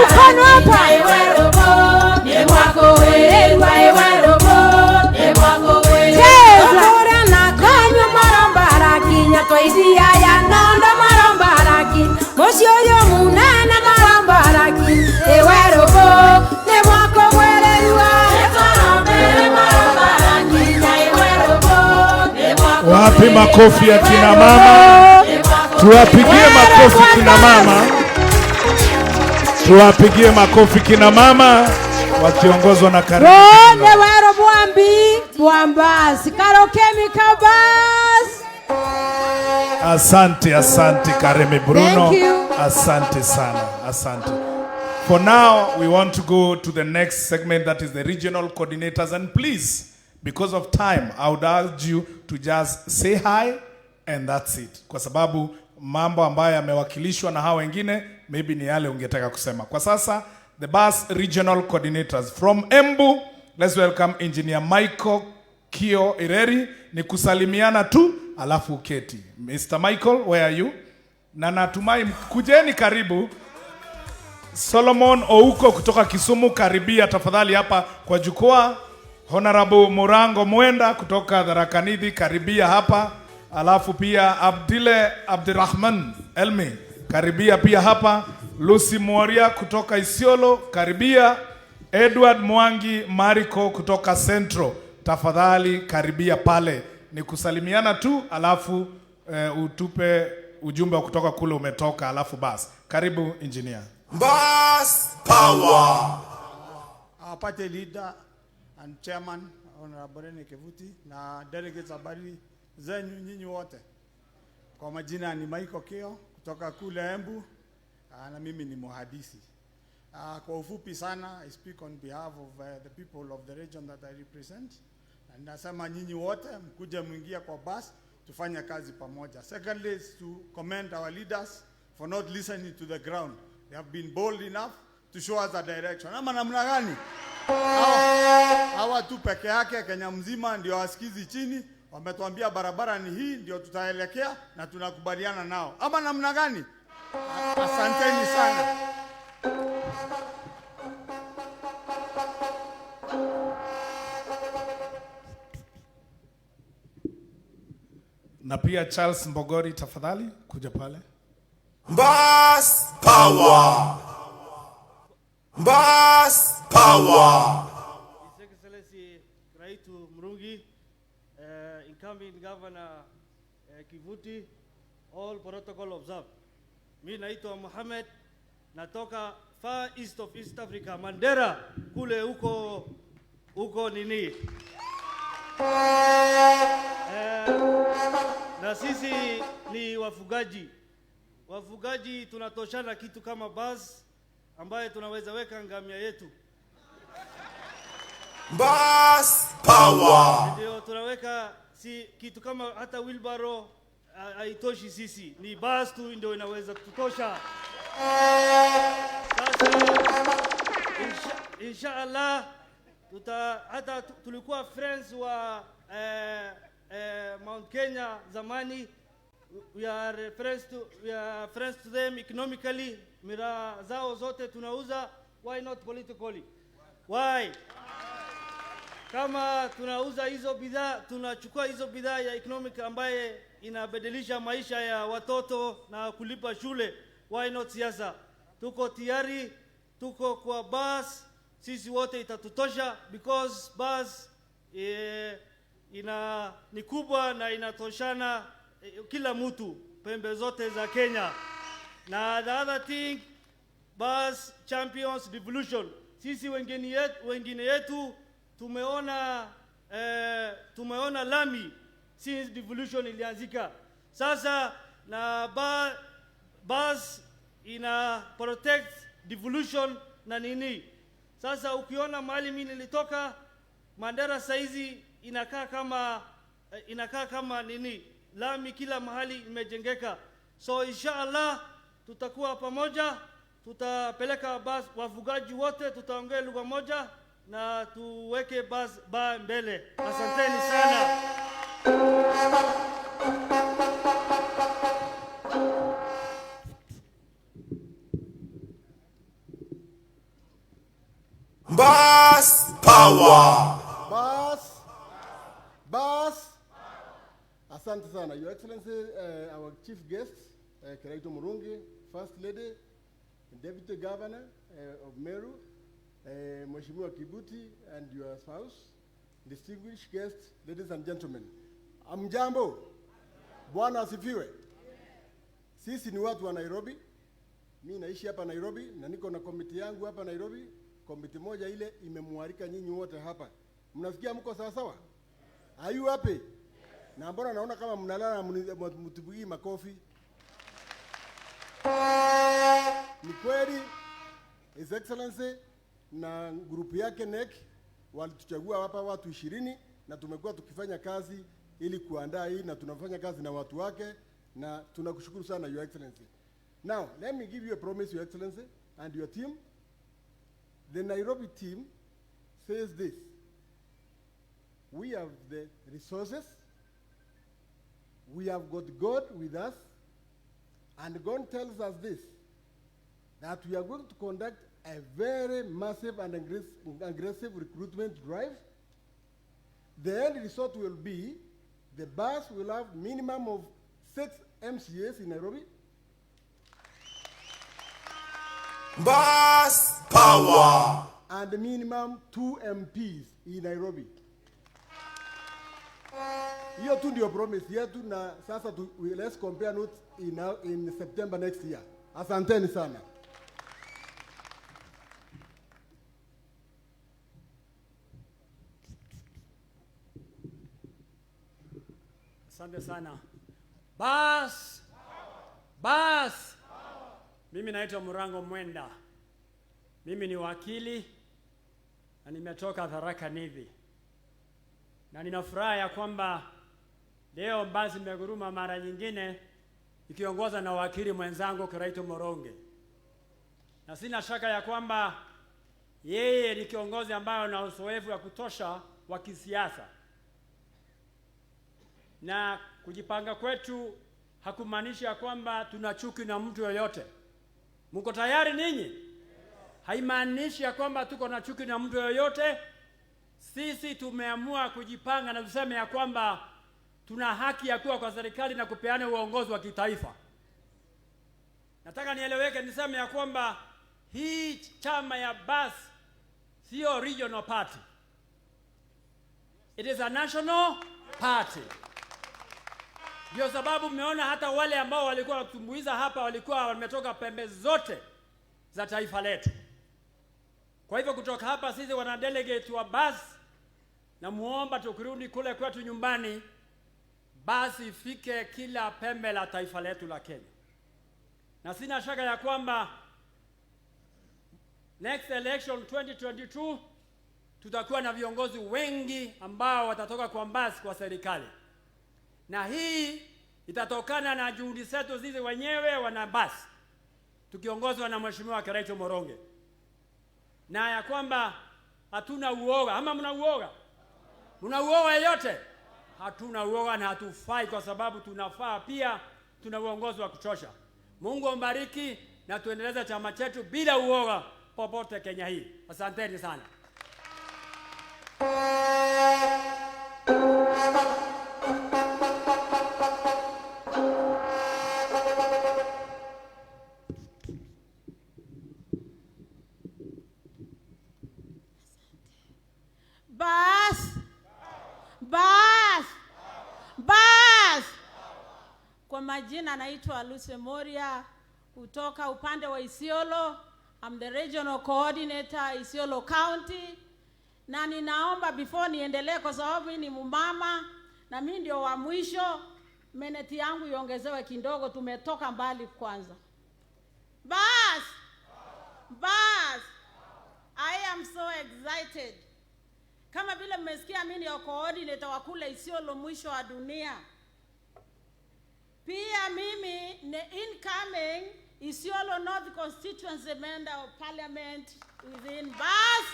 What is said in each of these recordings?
mkono hapa. Cheza na kanyo marambara kinya toisia ya nondo marambara ki mosio yo munana marambara ki ewerobo ne mwako mwererwa Wapi makofi ya kina mama? Tuwapigie makofi kina mama. Tuwapigie makofi kina mama wakiongozwa na Karimu. Ne wero Bwambi, Bwambas, Karokemi Kabas. Asante Karemi Bruno. Thank you. Asante sana. Asante. For now, we want to go to the next segment, that is the regional coordinators. And please, because of time, I would urge you to just say hi and that's it. Kwa sababu mambo ambayo yamewakilishwa na hao wengine, maybe ni yale ungetaka kusema. Kwa sasa, the BUS regional coordinators from Embu, let's welcome Engineer Michael Kio Ireri. Ni kusalimiana tu, alafu uketi. Mr. Michael, where are you? Na natumai kujeni karibu. Solomon Ouko kutoka Kisumu, karibia tafadhali hapa kwa jukwaa. Honorable Murango Mwenda kutoka Tharaka Nithi, karibia hapa. Alafu pia Abdile Abdirahman Elmi, karibia pia hapa. Lucy Mworia kutoka Isiolo, karibia. Edward Mwangi Mariko kutoka Central, tafadhali karibia pale. Ni kusalimiana tu, alafu utupe ujumbe wa kutoka kule umetoka, alafu basi. Karibu engineer. BUS power. Our party leader and chairman, Honorable Kevuti, na delegates habari zenyu nyinyi wote. Kwa majina ni Michael Kio kutoka kule Embu, na mimi ni muhadisi. Kwa ufupi sana, I speak on behalf of the people of the region that I represent. Na nasema nyinyi wote mkuje mwingia kwa BUS tufanye kazi pamoja. Secondly is to commend our leaders for not listening to the ground. They have been bold enough to show us a direction. Ama namna gani? Hawa tu peke yake Kenya mzima ndio wasikizi chini, wametuambia barabara ni hii ndio tutaelekea na tunakubaliana nao. Ama namna gani? Asanteni sana. Na pia Charles Mbogori tafadhali kuja pale. BUS power. BUS power. His Excellency Kiraitu Murungi, incoming Governor Kivuti, all protocol observed. Mimi naitwa Mohamed, natoka far east of East Africa, Mandera, kule huko nini. Na sisi ni wafugaji. Wafugaji tunatoshana kitu kama BUS ambaye tunaweza weka ngamia yetu. BUS power. Ndio tunaweka si kitu kama hata wheelbarrow haitoshi sisi. Ni BUS tu ndio inaweza kutosha. Sasa inshallah hata tulikuwa friends wa Mount Kenya zamani. We are friends to them economically. Mira zao zote tunauza, why not politically? Why? Kama tunauza hizo bidhaa, tunachukua hizo bidhaa ya economic ambaye inabadilisha maisha ya watoto na kulipa shule, why not siasa? Tuko tayari, tuko kwa BUS, sisi wote itatutosha because BUS ni kubwa na inatoshana kila mtu pembe zote za Kenya. Na the other thing, BUS champions Devolution. Sisi wengine yetu tumeona lami since Devolution ilianzika. Sasa na BUS ina protect Devolution na nini. Sasa ukiona mahali mimi nilitoka, Mandera saizi inakaa kama nini, lami kila mahali imejengeka. So inshallah tutakuwa pamoja, tutapeleka BUS wafugaji wote, tutaongea lugha moja na tuweke BUS mbele. Asanteni sana. Mbus power. Mbus. Asante sana, Your Excellency, our chief guest, Kiraitu Murungi, First Lady, Deputy Governor of Meru, Mheshimiwa Kibuti, and your spouse, distinguished guests, ladies and gentlemen. Amjambo, Bwana asifiwe. Sisi ni watu wa Nairobi. Mimi naishi hapa Nairobi na niko na komiti yangu hapa Nairobi. Komiti moja ile imemwalika nyinyi wote hapa. Mnasikia mko sawa sawa? Are you happy? Na mbona naona kama mnalala mtibui makofi. Ni kweli His Excellency na grupu yake NEC walituchagua hapa watu 20 na tumekuwa tukifanya kazi ili kuandaa hii na tunafanya kazi na watu wake na tunakushukuru sana Your Excellency. Now, let me give you a promise, Your Excellency, and your team. The Nairobi team says this: we have the resources, we have got God with us, and God tells us this, that we are going to conduct a very massive and aggressive recruitment drive. The end result will be, the bus will have minimum of 6 MCAs in Nairobi. Mbus power. And the minimum 2 MPs in Nairobi. Hiyo tu ndio promise yetu na sasa let's compare notes in September next year. Asanteni sana. Asante sana. Mbus. Mimi naitwa Murango Mwenda. Mimi ni wakili na nimetoka Tharaka Nithi. Na nina furaha ya kwamba leo Mbus imeguruma mara nyingine ikiongozwa na wakili mwenzangu Kiraitu Moronge. Na sina shaka ya kwamba yeye ni kiongozi ambaye ana uzoefu wa kutosha wa kisiasa. Na kujipanga kwetu hakumaanisha kwamba tuna chuki na mtu yoyote. Mko tayari ninyi? Haimaanishi ya kwamba tuko na chuki na mtu yoyote. Sisi tumeamua kujipanga na tuseme ya kwamba tuna haki ya kuwa kwa serikali na kupeana uongozi wa kitaifa. Nataka nieleweke niseme ya kwamba hii chama ya Mbus sio regional party. It is a national party. Ndio sababu mmeona hata wale ambao walikuwa watumbuiza hapa walikuwa wametoka pembe zote za taifa letu. Kwa hivyo kutoka hapa sisi wana delegate wa Mbus na muomba tukirudi kule kwetu nyumbani Mbus ifike kila pembe la taifa letu la Kenya. Na sina shaka ya kwamba next election 2022 tutakuwa na viongozi wengi ambao watatoka kwa Mbus kwa serikali. Na hii itatokana na juhudi zetu sisi wenyewe wana Mbus tukiongozwa na Mheshimiwa Kiraitu Moronge. Na ya kwamba hatuna uoga. Ama mna uoga? Mna uoga yote? Hatuna uoga na hatufai kwa sababu tunafaa pia tuna uongozi wa kutosha. Mungu ambariki na tuendeleze chama chetu bila uoga popote Kenya hii. Asanteni sana. Mbus. Kwa majina naitwa Luce Moria kutoka upande wa Isiolo. I'm the regional coordinator Isiolo County. Na ninaomba before niendelee kwa sababu mimi ni mumama na mimi ndio wa mwisho, meneti yangu iongezewe kidogo, tumetoka mbali kwanza. Mbus. I am so excited. Kama vile mmesikia mimi ndio coordinator wa kule Isiolo mwisho wa dunia. Pia mimi ni incoming Isiolo North Constituency Member of Parliament within Mbus.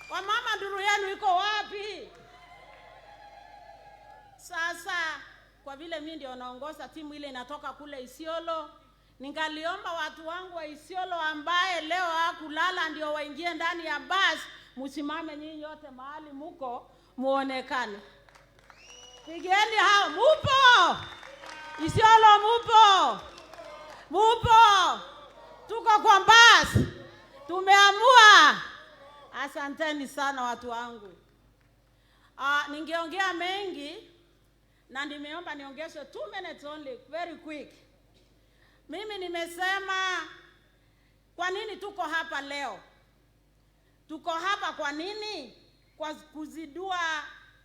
Wamama nduru yenu iko wapi? Sasa kwa vile mimi ndio naongoza timu ile inatoka kule Isiolo, ningaliomba watu wangu wa Isiolo ambaye leo hakula wamelala ndio waingie ndani ya bus, msimame nyinyi yote mahali muko muonekane. Pigeni hao, mupo? Isiolo mupo? Mupo? Tuko kwa bus. Tumeamua. Asanteni sana watu wangu. Ningeongea mengi na nimeomba niongeze 2 minutes only, very quick. Mimi nimesema kwa nini tuko hapa leo. Tuko hapa kwa nini? Kwa kuzidua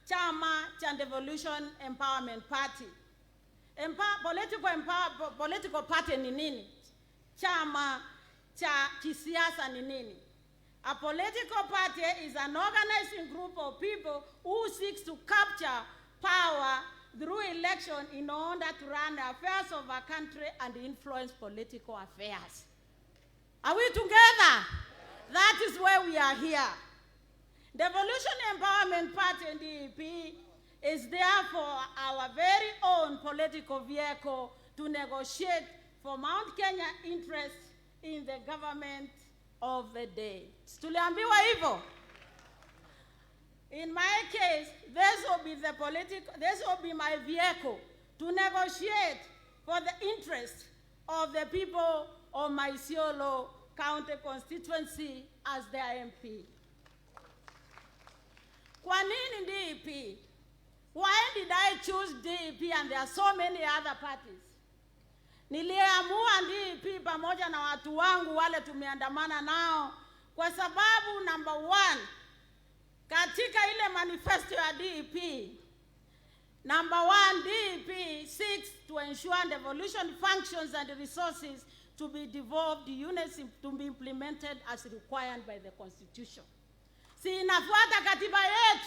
chama cha Devolution Empowerment Party. Political party ni nini? Chama cha kisiasa ni nini? A political party is an organizing group of people who seeks to capture power through election in order to run the affairs of a country and influence political affairs. Are we together? That is where we are here. Devolution Empowerment Party, DEP, is therefore our very own political vehicle to negotiate for Mount Kenya interests in the government of the day. Tuliambiwa hivyo. In my case, this will be my vehicle to negotiate for the interest of the people of my Isiolo County constituency as their MP. Kwa nini DEP? Why did I choose DEP and there are so many other parties? Niliamua DEP pamoja na watu wangu wale tumeandamana nao kwa sababu number 1, katika ile manifesto ya DEP, number 1, DEP seeks to ensure devolution functions and resources to be devolved units to be implemented as required by the Constitution. Si inafuata katiba yetu.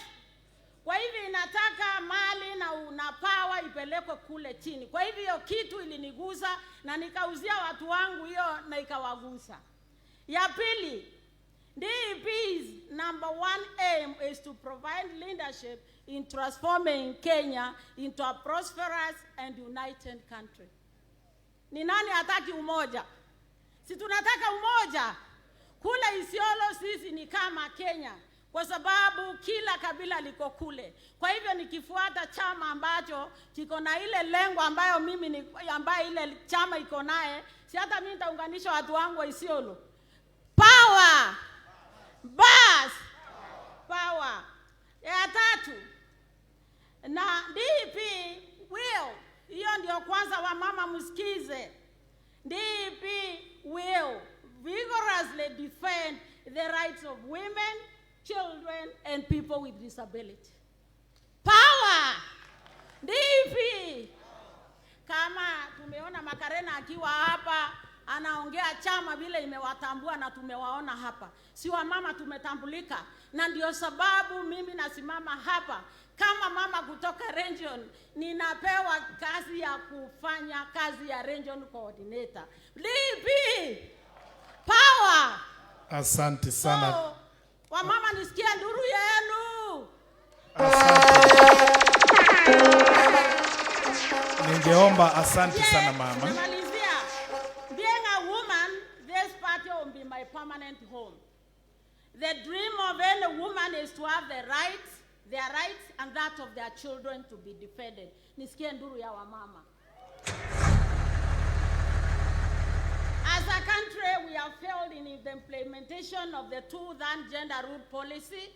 Kwa hivyo inataka mali na power ipelekwe kule chini. Kwa hivyo kitu ilinigusa na nikauzia watu wangu hiyo na ikawagusa. Ya pili, DEP's number 1 aim is to provide leadership in transforming Kenya into a prosperous and united country. Ni nani hataki umoja? Si tunataka umoja. Kule Isiolo sisi ni kama Kenya kwa sababu kila kabila liko kule. Kwa hivyo nikifuata chama ambacho kiko na ile lengo ambayo ambaye ile chama iko naye, si hata mimi nitaunganisha watu wangu wa Isiolo. Power. Bas. Power. Ya tatu. Na DEP will, hiyo ndio kwanza wa mama msikize. DEP will vigorously defend the rights of women, children, and people with disability. Power! DEP! Kama tumeona Makarena akiwa hapa, anaongea chama vile imewatambua na tumewaona hapa. Si wa mama tumetambulika. Na ndio sababu mimi nasimama hapa. Kama mama kutoka region, ninapewa kazi ya kufanya kazi ya region coordinator. DEP! Power! Asante sana. So, wamama nisikia nduru yenu. Asante. Ningeomba asante sana mama. Namalizia. Being a woman, this party will be my permanent home. The dream of any woman is to have their rights and that of their children to be defended. Nisikia nduru ya wamama. As a country, we have failed in the implementation of the 2-third gender rule policy.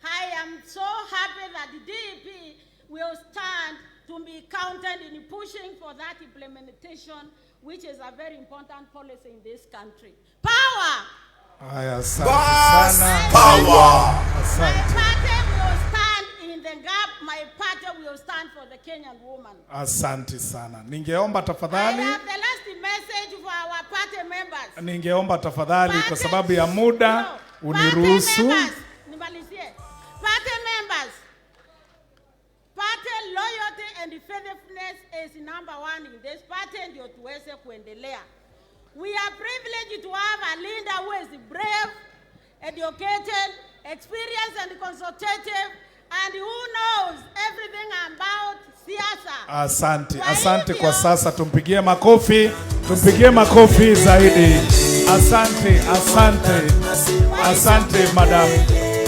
I am so happy that the DEP will stand to be counted in pushing for that implementation, which is a very important policy in this country. Power! Bas power! My party will stand in the gap. My party will stand for the Kenyan woman. Asante sana. Ningeomba tafadhali. I have the last message for our party members. Ningeomba tafadhali kwa sababu ya muda uniruhusu. Nimalizie. Party members. Party loyalty and faithfulness is number 1 in this party ndio tuweze kuendelea. We are privileged to have a leader who is brave, educated, experienced and consultative, and who knows everything about siasa. Asante kwa sasa tumpigie makofi zaidi. Asante madam.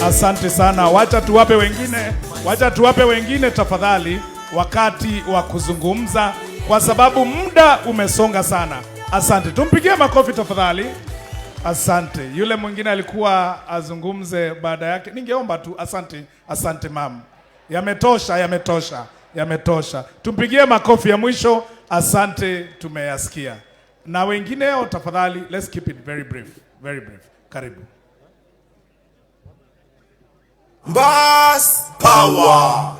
Asante sana. Wacha tuwape wengine tafadhali wakati wa kuzungumza kwa sababu muda umesonga sana. Asante. Tumpigie makofi tafadhali. Asante. Yule mwingine alikuwa azungumze baada yake. Ningeomba tu asante mam. Yametosha. Tumpigie makofi ya mwisho. Asante, tumeyasikia. Na wengineo tafadhali, let's keep it very brief. Karibu. Mbus power.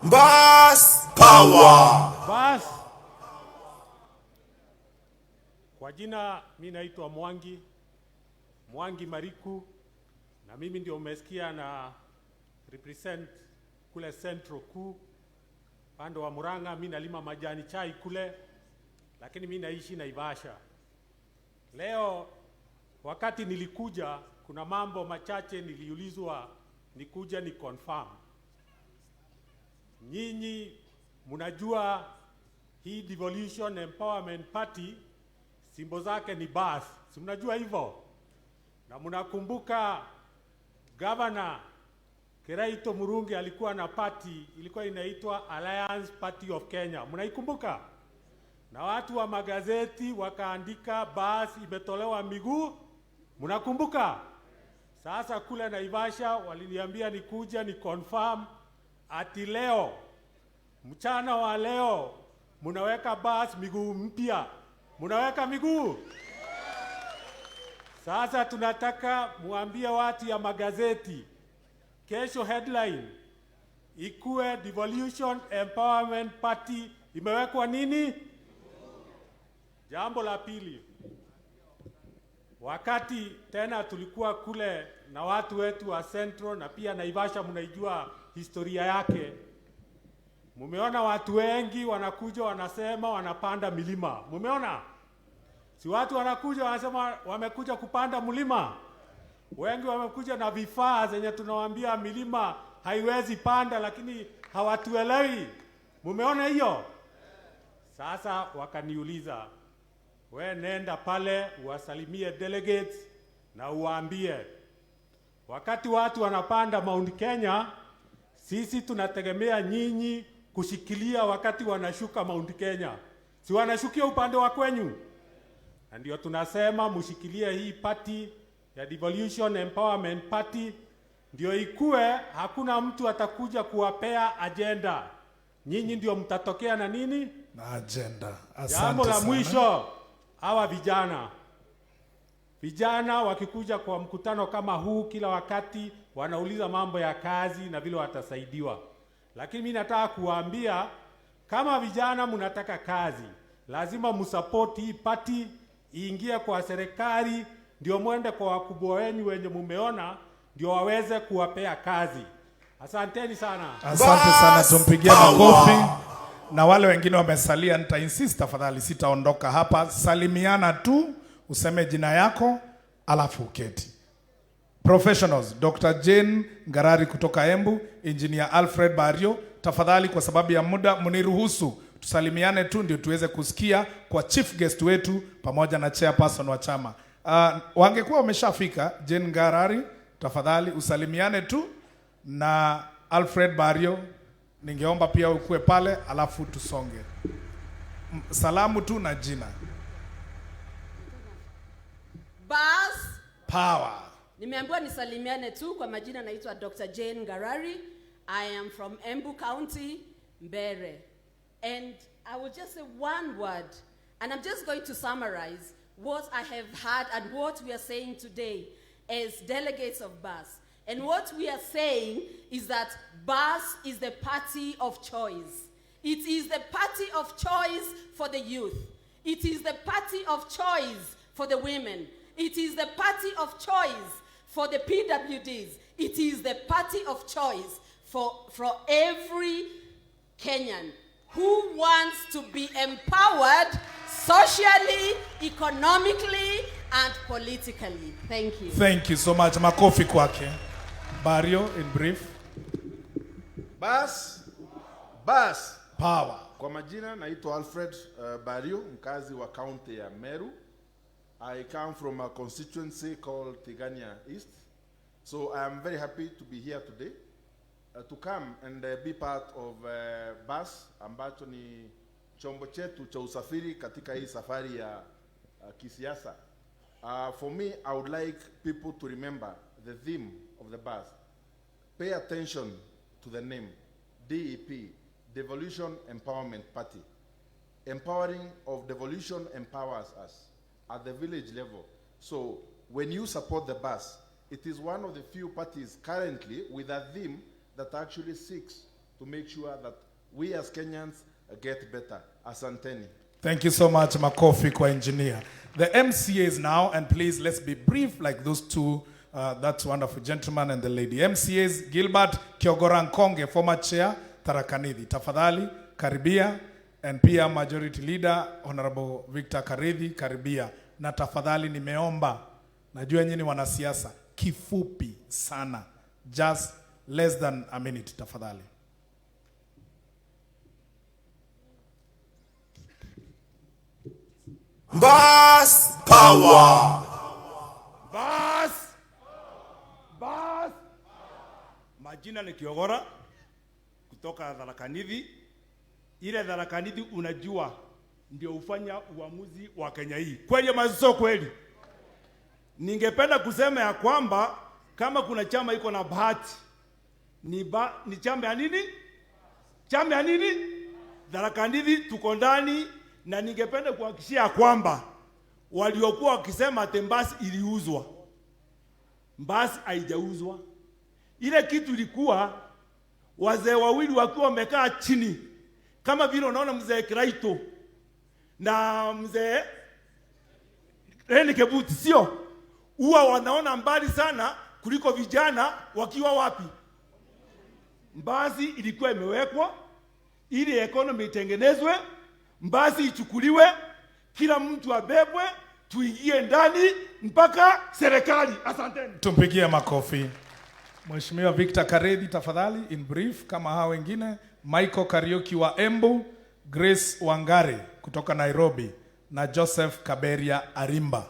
Mbus power. Mbus. Kwa jina mimi naitwa Mwangi Mariku, na mimi ndio umesikia na represent kule Central Kuu pande wa Murang'a. Mimi nalima majani chai kule, lakini mimi naishi Naivasha. Leo wakati nilikuja, kuna mambo machache niliulizwa nikuja ni confirm. Nyinyi mnajua hii Devolution Empowerment Party simbo zake ni bus. Si mnajua hivyo? Na mnakumbuka Governor Kiraitu Murungi alikuwa na party ilikuwa inaitwa Alliance Party of Kenya. Mnaikumbuka? Na watu wa magazeti wakaandika bus imetolewa miguu. Mnakumbuka? Sasa kule Naivasha waliniambia nikuja ni confirm ati leo mchana wa leo mnaweka bus miguu mpya. Mnaweka miguu. Sasa tunataka muambie watu ya magazeti kesho headline ikuwe Devolution Empowerment Party imewekwa nini? Jambo la pili, wakati tena tulikuwa kule na watu wetu wa Central na pia Naivasha, mnaijua historia yake. Mumeona watu wengi wanakuja wanasema wanapanda milima. Mumeona? Si watu wanakuja wanasema wamekuja kupanda mlima. Wengi wamekuja na vifaa zenye tunawaambia milima haiwezi panda, lakini hawatuelewi. Mumeona hiyo? Sasa wakaniuliza, we nenda pale uwasalimie delegates na uwaambie wakati watu wanapanda Mount Kenya, sisi tunategemea nyinyi kushikilia wakati wanashuka Mount Kenya. Si wanashukia upande wa kwenyu? Na ndio tunasema mushikilie hii party ya Devolution Empowerment Party, ndio ikue hakuna mtu atakuja kuwapea agenda. Nyinyi ndio mtatokea na nini? Na agenda. Asante. Jambo la mwisho, hawa vijana wakikuja kwa mkutano kama huu kila wakati wanauliza mambo ya kazi na vile watasaidiwa. Lakini mimi nataka kuwaambia kama vijana mnataka kazi, lazima msupport hii party iingie kwa serikali, ndio mwende kwa wakubwa wenu wenye mumeona ndio waweze kuwapea kazi. Asanteni sana. Asante sana, tumpigie makofi. Na wale wengine wamesalia, nita insist tafadhali, sitaondoka hapa. Salimiana tu, useme jina yako, alafu uketi. Professionals, Dr. Jane Ngarari kutoka Embu, Engineer Alfred Bario, tafadhali kwa sababu ya muda mniruhusu tusalimiane tu ndio tuweze kusikia kwa chief guest wetu pamoja na chairperson wa chama. Wangekuwa wameshafika. Jane Ngarari, tafadhali usalimiane tu, na Alfred Bario ningeomba pia ukue pale alafu tusonge. Salamu tu na jina. Bas Power. Nimeambiwa nisalimiane tu. Kwa majina naitwa Dr. Jane Ngarari. I am from Embu County, Mbere. And I will just say one word, and I'm just going to summarize what I have heard and what we are saying today as delegates of BAS. And what we are saying is that BAS is the party of choice. It is the party of choice for the youth. It is the party of choice for the women. It is the party of choice for the PWDs. It is the party of choice for every Kenyan who wants to be empowered socially, economically, and politically. Thank you. Thank you so much. Makofi kwake. Bario, in brief. BAS Power. Kwa majina naitwa Alfred Bario, mkazi wa kaunti ya Meru. I come from a constituency called Tigania East. So I am very happy to be here today, to come and be part of bus ambacho ni chombo chetu cha usafiri katika hii safari ya kisiasa. For me, I would like people to remember the theme of the bus. Pay attention to the name, DEP, Devolution Empowerment Party. Empowering of devolution empowers us at the village level. So when you support the bus, it is one of the few parties currently with a theme that actually seeks to make sure that we as Kenyans get better. Asanteni. Thank you so much, Makofi, kwa engineer. The MCAs now, and please let's be brief like those two, that wonderful gentleman and the lady. MCAs, Gilbert Kyogorankonge, former chair, Tarakanidhi. Tafadhali, karibia. And pia majority leader, Honorable Victor Karidhi, karibia. Na tafadhali nimeomba, najua nyinyi wanasiasa, kifupi sana. Just less than a minute, tafadhali. Mbus power. Mbus. Mbus. Majina ni Kiogora kutoka Tharakanithi. Ile Tharakanithi unajua ndio ufanya uamuzi wa Kenya hii. Kweli ama sio kweli? Ningependa kusema ya kwamba kama kuna chama iko na bahati ni chama ya nini? Chama ya nini? Tharakanithi tuko ndani, na ningependa kuhakikishia kwamba waliokuwa wakisema Mbus iliuzwa, Mbus haijauzwa. Ile kitu ilikuwa wazee wawili wakiwa wamekaa chini, kama vile unaona mzee Kiraitu na mzee Kebuti, sio? Huwa wanaona mbali sana kuliko vijana wakiwa wapi? Mbus ilikuwa imewekwa ili economy itengenezwe, Mbus ichukuliwe, kila mtu abebwe, tuingie ndani mpaka serikali. Asanteni. Tumpigie makofi. Mheshimiwa Victor Karidhi, tafadhali in brief kama hao wengine. Michael Kariuki wa Embu, Grace Wangare kutoka Nairobi, na Joseph Kaberia Arimba.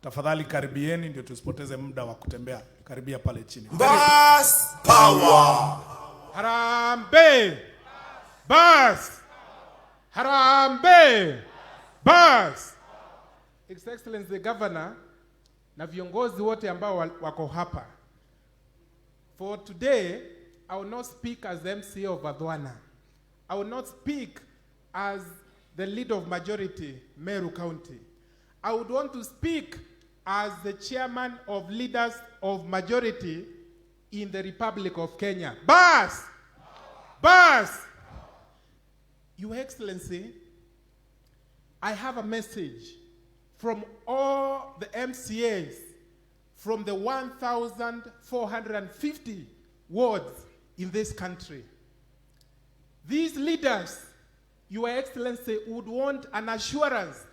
Tafadhali karibieni ndio tusipoteze muda wa kutembea. Karibia pale chini. Mbus power. Harambe. Mbus. Harambe. Mbus. His Excellency the Governor na viongozi wote ambao wako hapa. For today, I will not speak as the MCA of Adwana. I will not speak as the leader of majority, Meru County. I would want to speak as the chairman of leaders of majority in the Republic of Kenya. Mbus! Mbus! Your Excellency, I have a message from all the MCAs from the 1,450 wards in this country. These leaders, Your Excellency, would want an assurance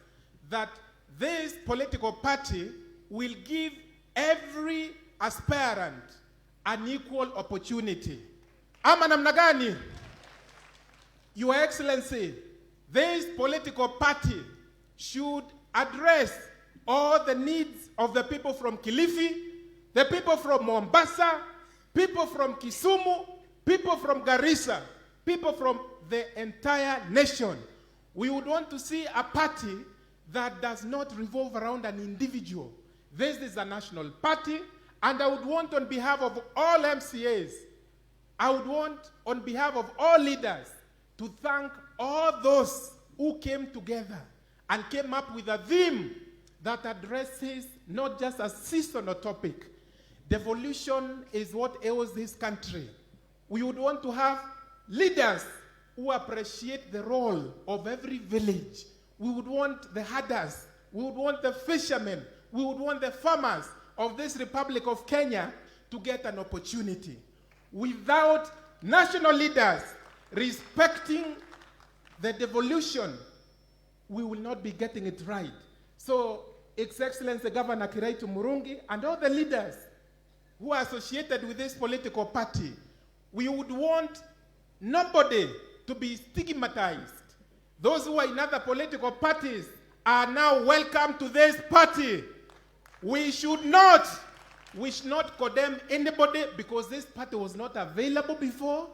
that this political party will give every aspirant an equal opportunity. Ama namna gani? Your Excellency, this political party should address all the needs of the people from Kilifi, the people from Mombasa, people from Kisumu, people from Garissa, people from the entire nation. We would want to see a party that does not revolve around an individual. This is a national party, and I would want on behalf of all MCAs, I would want on behalf of all leaders to thank all those who came together and came up with a theme that addresses not just a seasonal topic. Devolution is what ails this country. We would want to have leaders who appreciate the role of every village. We would want the herders, we would want the fishermen, we would want the farmers of this Republic of Kenya to get an opportunity. Without national leaders respecting the devolution, we will not be getting it right. So, His Excellency Governor Kiraitu Murungi and all the leaders who are associated with this political party, we would want nobody to be stigmatized. Those who are in other political parties are now welcome to this party. We should not condemn anybody because this party was not available before.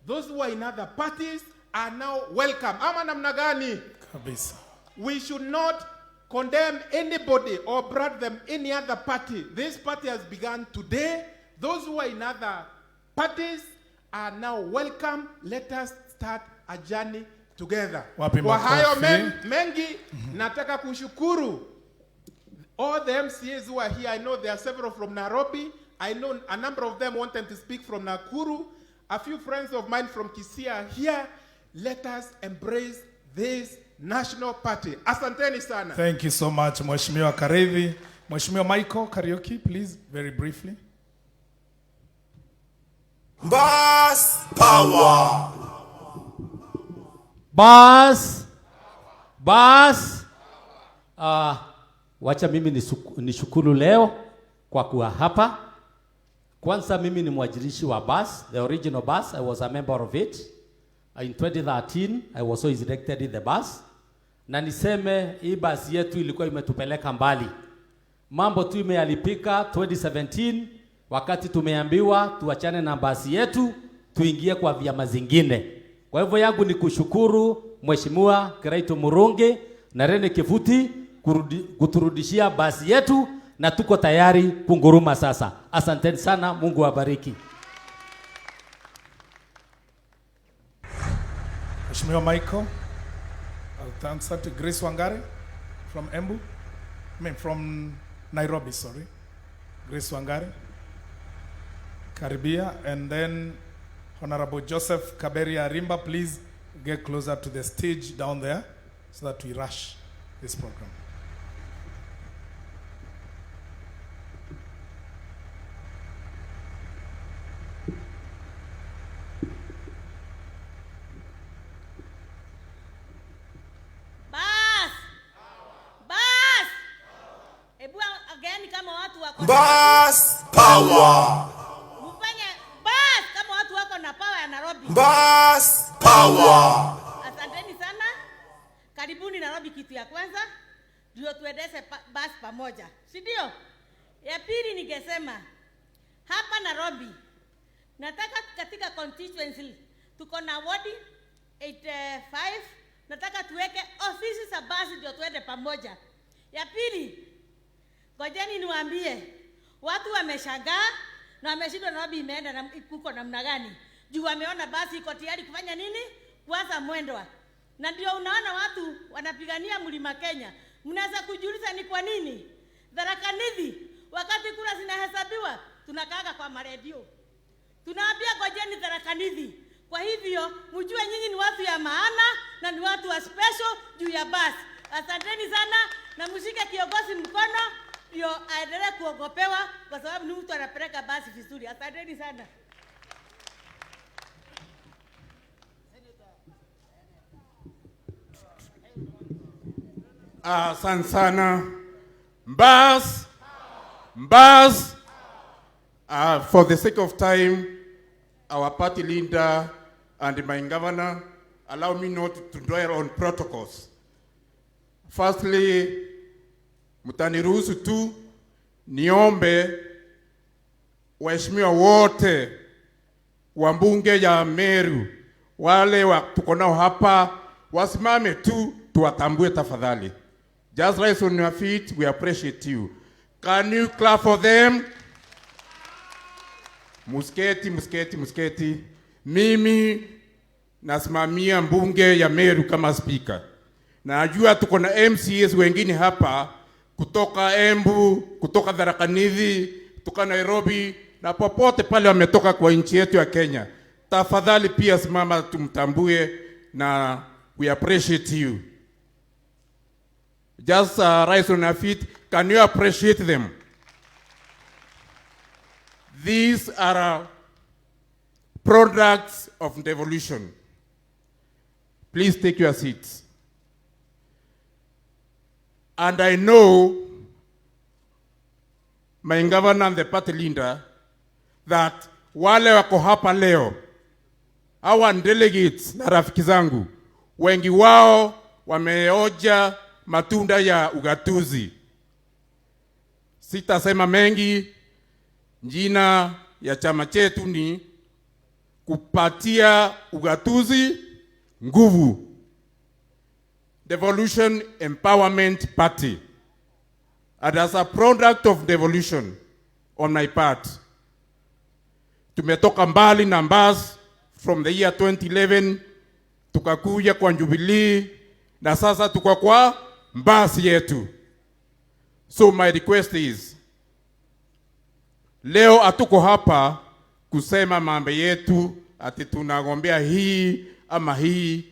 Those who are in other parties are now welcome. Ama namna gani? Kabisa. We should not condemn anybody or brand them any other party. This party has begun today. Those who are in other parties are now welcome. Let us start a journey together. Kwa hayo mengi, nataka kushukuru all the MCAs who are here. I know there are several from Nairobi. I know a number of them wanted to speak from Nakuru. A few friends of mine from Kisii are here. Let us embrace this national party. Asanteni sana. Thank you so much, Mheshimiwa Karevi. Mheshimiwa Michael Karaoke, please, very briefly. Mbus power. Mbus. Wacha mimi nishukuru leo kwa kuwa hapa. Kwanza mimi ni mwajirishi wa Mbus, the original Mbus. I was a member of it. In 2013, I was also elected in the Mbus. Na niseme hii Mbus yetu ilikuwa imetupeleka mbali. Mambo tu imeyalipika 2017 wakati tumeambiwa tuachane na Mbus yetu tuingie kwa vyama zingine. Kwa hivyo yangu ni kushukuru Mheshimiwa Kiraitu Murungi na Rene Kivuti kuturudishia Mbus yetu na tuko tayari kunguruma sasa. Asanteni sana, Mungu awabariki. Mheshimiwa Michael, I'll answer to Grace Wangari from Embu. From Nairobi, sorry. Grace Wangari. Karibia. And then Honorable Joseph Kaberi Arimba, please get closer to the stage down there so that we rush this program. Mbus power. Mfanye Mbus kama watu wako na power ya Nairobi. Mbus power. Asanteni sana. Karibuni Nairobi kitu ya kwanza. Ndio tuendeshe Mbus pamoja. Si ndio? Ya pili ningesema hapa Nairobi nataka katika constituency tuko na ward 85 nataka tuweke ofisi za Mbus ndio tuende pamoja. Ya pili ngojeni niwaambie watu wameshangaa na wameshindwa Nairobi imeenda na kuko namna gani. Juu wameona basi iko tayari kufanya nini? Kuanza mwendo. Na ndio unaona watu wanapigania Mlima Kenya. Mnaweza kujiuliza ni kwa nini? Tharaka Nithi wakati kura zinahesabiwa tunakaaga kwa maredio. Tunaambia ngojeni Tharaka Nithi. Kwa hivyo mjue nyinyi ni watu ya maana na ni watu wa special juu ya Mbus. Asanteni sana na mshike kiongozi mkono ndio aendelee kuogopewa kwa sababu ni mtu anapeleka Mbus vizuri. Asanteni sana. Asante sana. Mbus. For the sake of time, our party leader and my governor allow me not to dwell on protocols. Firstly, mtaniruhusu tu niombe waheshimiwa wote wa mbunge ya Meru wale tuko nao hapa wasimame tu tuwatambue tafadhali. Just rise on your feet, we appreciate you. Can you clap for them? Musketi. Mimi nasimamia mbunge ya Meru kama speaker. Najua tuko na MCAs wengine hapa kutoka Embu, kutoka Tharaka Nithi, kutoka Nairobi na popote pale wametoka kwa nchi yetu ya Kenya. Tafadhali pia simama tumtambue na we appreciate you. Just rise on your feet. Can you appreciate them? These are products of devolution. Please take your seats. And I know, my governor and the party leader, that wale wako hapa leo, our delegates na rafiki zangu, wengi wao wameoja matunda ya ugatuzi. Sitasema mengi. Jina ya chama chetu ni kupatia ugatuzi nguvu. Devolution Empowerment Party. And as a product of devolution on my part, tumetoka mbali na Mbus from the year 2011, tukakuja kwa Jubilee, na sasa tuko kwa Mbus yetu. So my request is, leo hatuko hapa kusema mambo yetu ati tunagombea hii ama hii.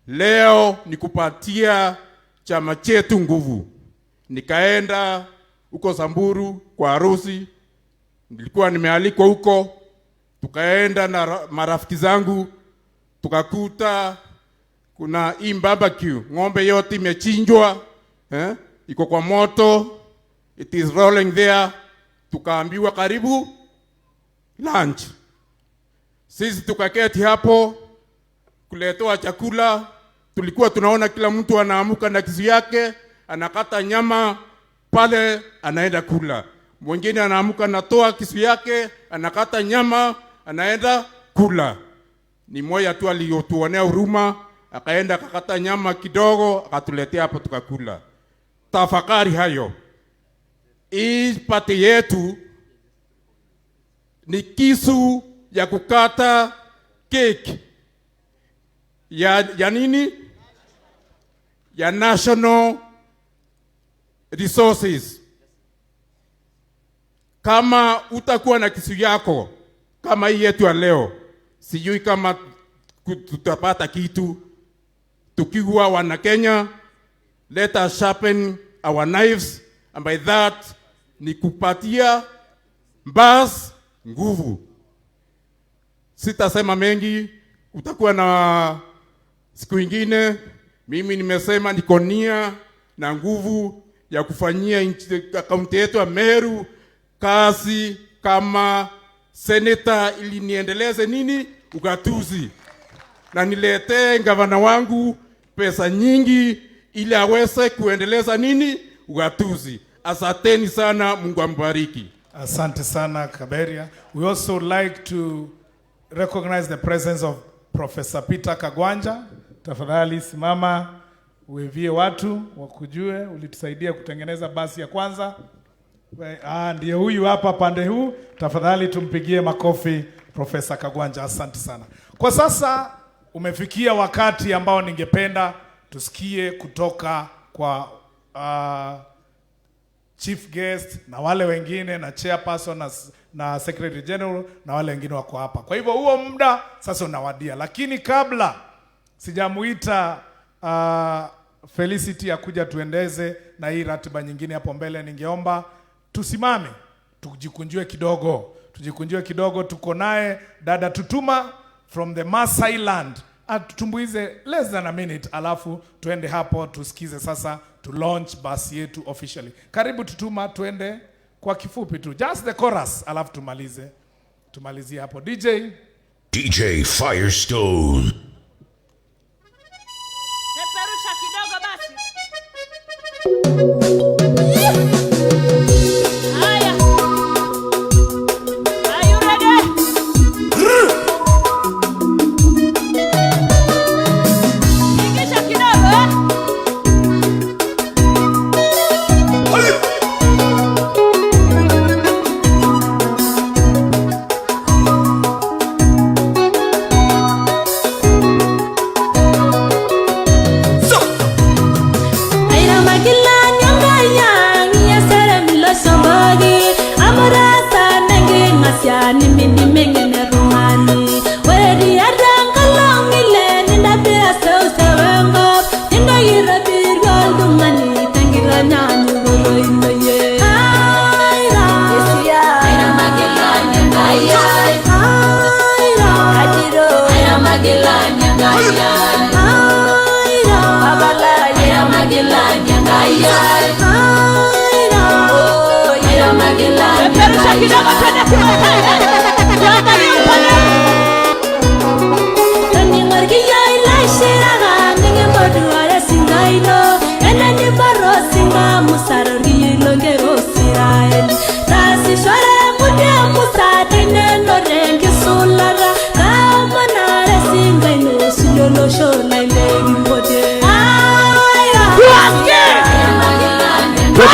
Leo ni kupatia chama chetu nguvu. Nikaenda huko Samburu kwa harusi, nilikuwa nimealikwa huko, tukaenda na marafiki zangu, tukakuta kuna barbecue, ng'ombe yote imechinjwa, iko kwa moto, it is rolling there. Tukaambiwa karibu lunch. Sisi tukaketi hapo kuletewa chakula. Tulikuwa tunaona kila mtu anaamuka na kisu yake, anakata nyama pale anaenda kula. Mwingine anaamuka anatoa kisu yake, anakata nyama, anaenda kula. Ni moja tu aliyotuonea huruma, akaenda akakata nyama kidogo, akatuletea hapo tukakula. Tafakari hayo. Hii party yetu ni kisu ya kukata cake ya nini? Ya national resources. Kama utakuwa na kisu yako kama hii yetu ya leo, sijui kama tutapata kitu. Tukiwa wana Kenya, let us sharpen our knives, and by that ni kupatia Mbus nguvu. Sitasema mengi, utakuwa na siku ingine. Mimi nimesema niko nia na nguvu ya kufanyia kaunti yetu ya Meru kazi kama senator, ili niendeleze nini? Ugatuzi. Na niletee gavana wangu pesa nyingi ili aweze kuendeleza nini? Ugatuzi. Asanteni sana, Mungu ambariki. Asante sana Kaberia. We also would like to recognize the presence of Professor Peter Kagwanja. Tafadhali simama uevie watu wakujue, ulitusaidia kutengeneza basi ya kwanza. Ndiye huyu hapa pande huu. Tafadhali tumpigie makofi Professor Kagwanja. Asante sana. Kwa sasa umefikia wakati ambao ningependa tusikie kutoka kwa chief guest na wale wengine na chairperson na secretary general na wale wengine wako hapa. Kwa hivyo huo muda sasa unawadia, lakini kabla sijamuita Felicity akuja tuendeze na hii ratiba nyingine hapo mbele, ningeomba tusimame tujikunjue kidogo. Tuko naye dada Tutuma from the Maasai land, atutumbuize less than a minute, alafu tuende hapo tusikize sasa to launch basi yetu officially. Karibu Tutuma, tuende kwa kifupi tu, just the chorus, alafu tumalizie hapo. DJ Firestone. Peperusha kidogo basi. Haya. Are you ready? Ingisha kidogo. Tani margi ya ila shiraga ninge modu ala singaino, ena ni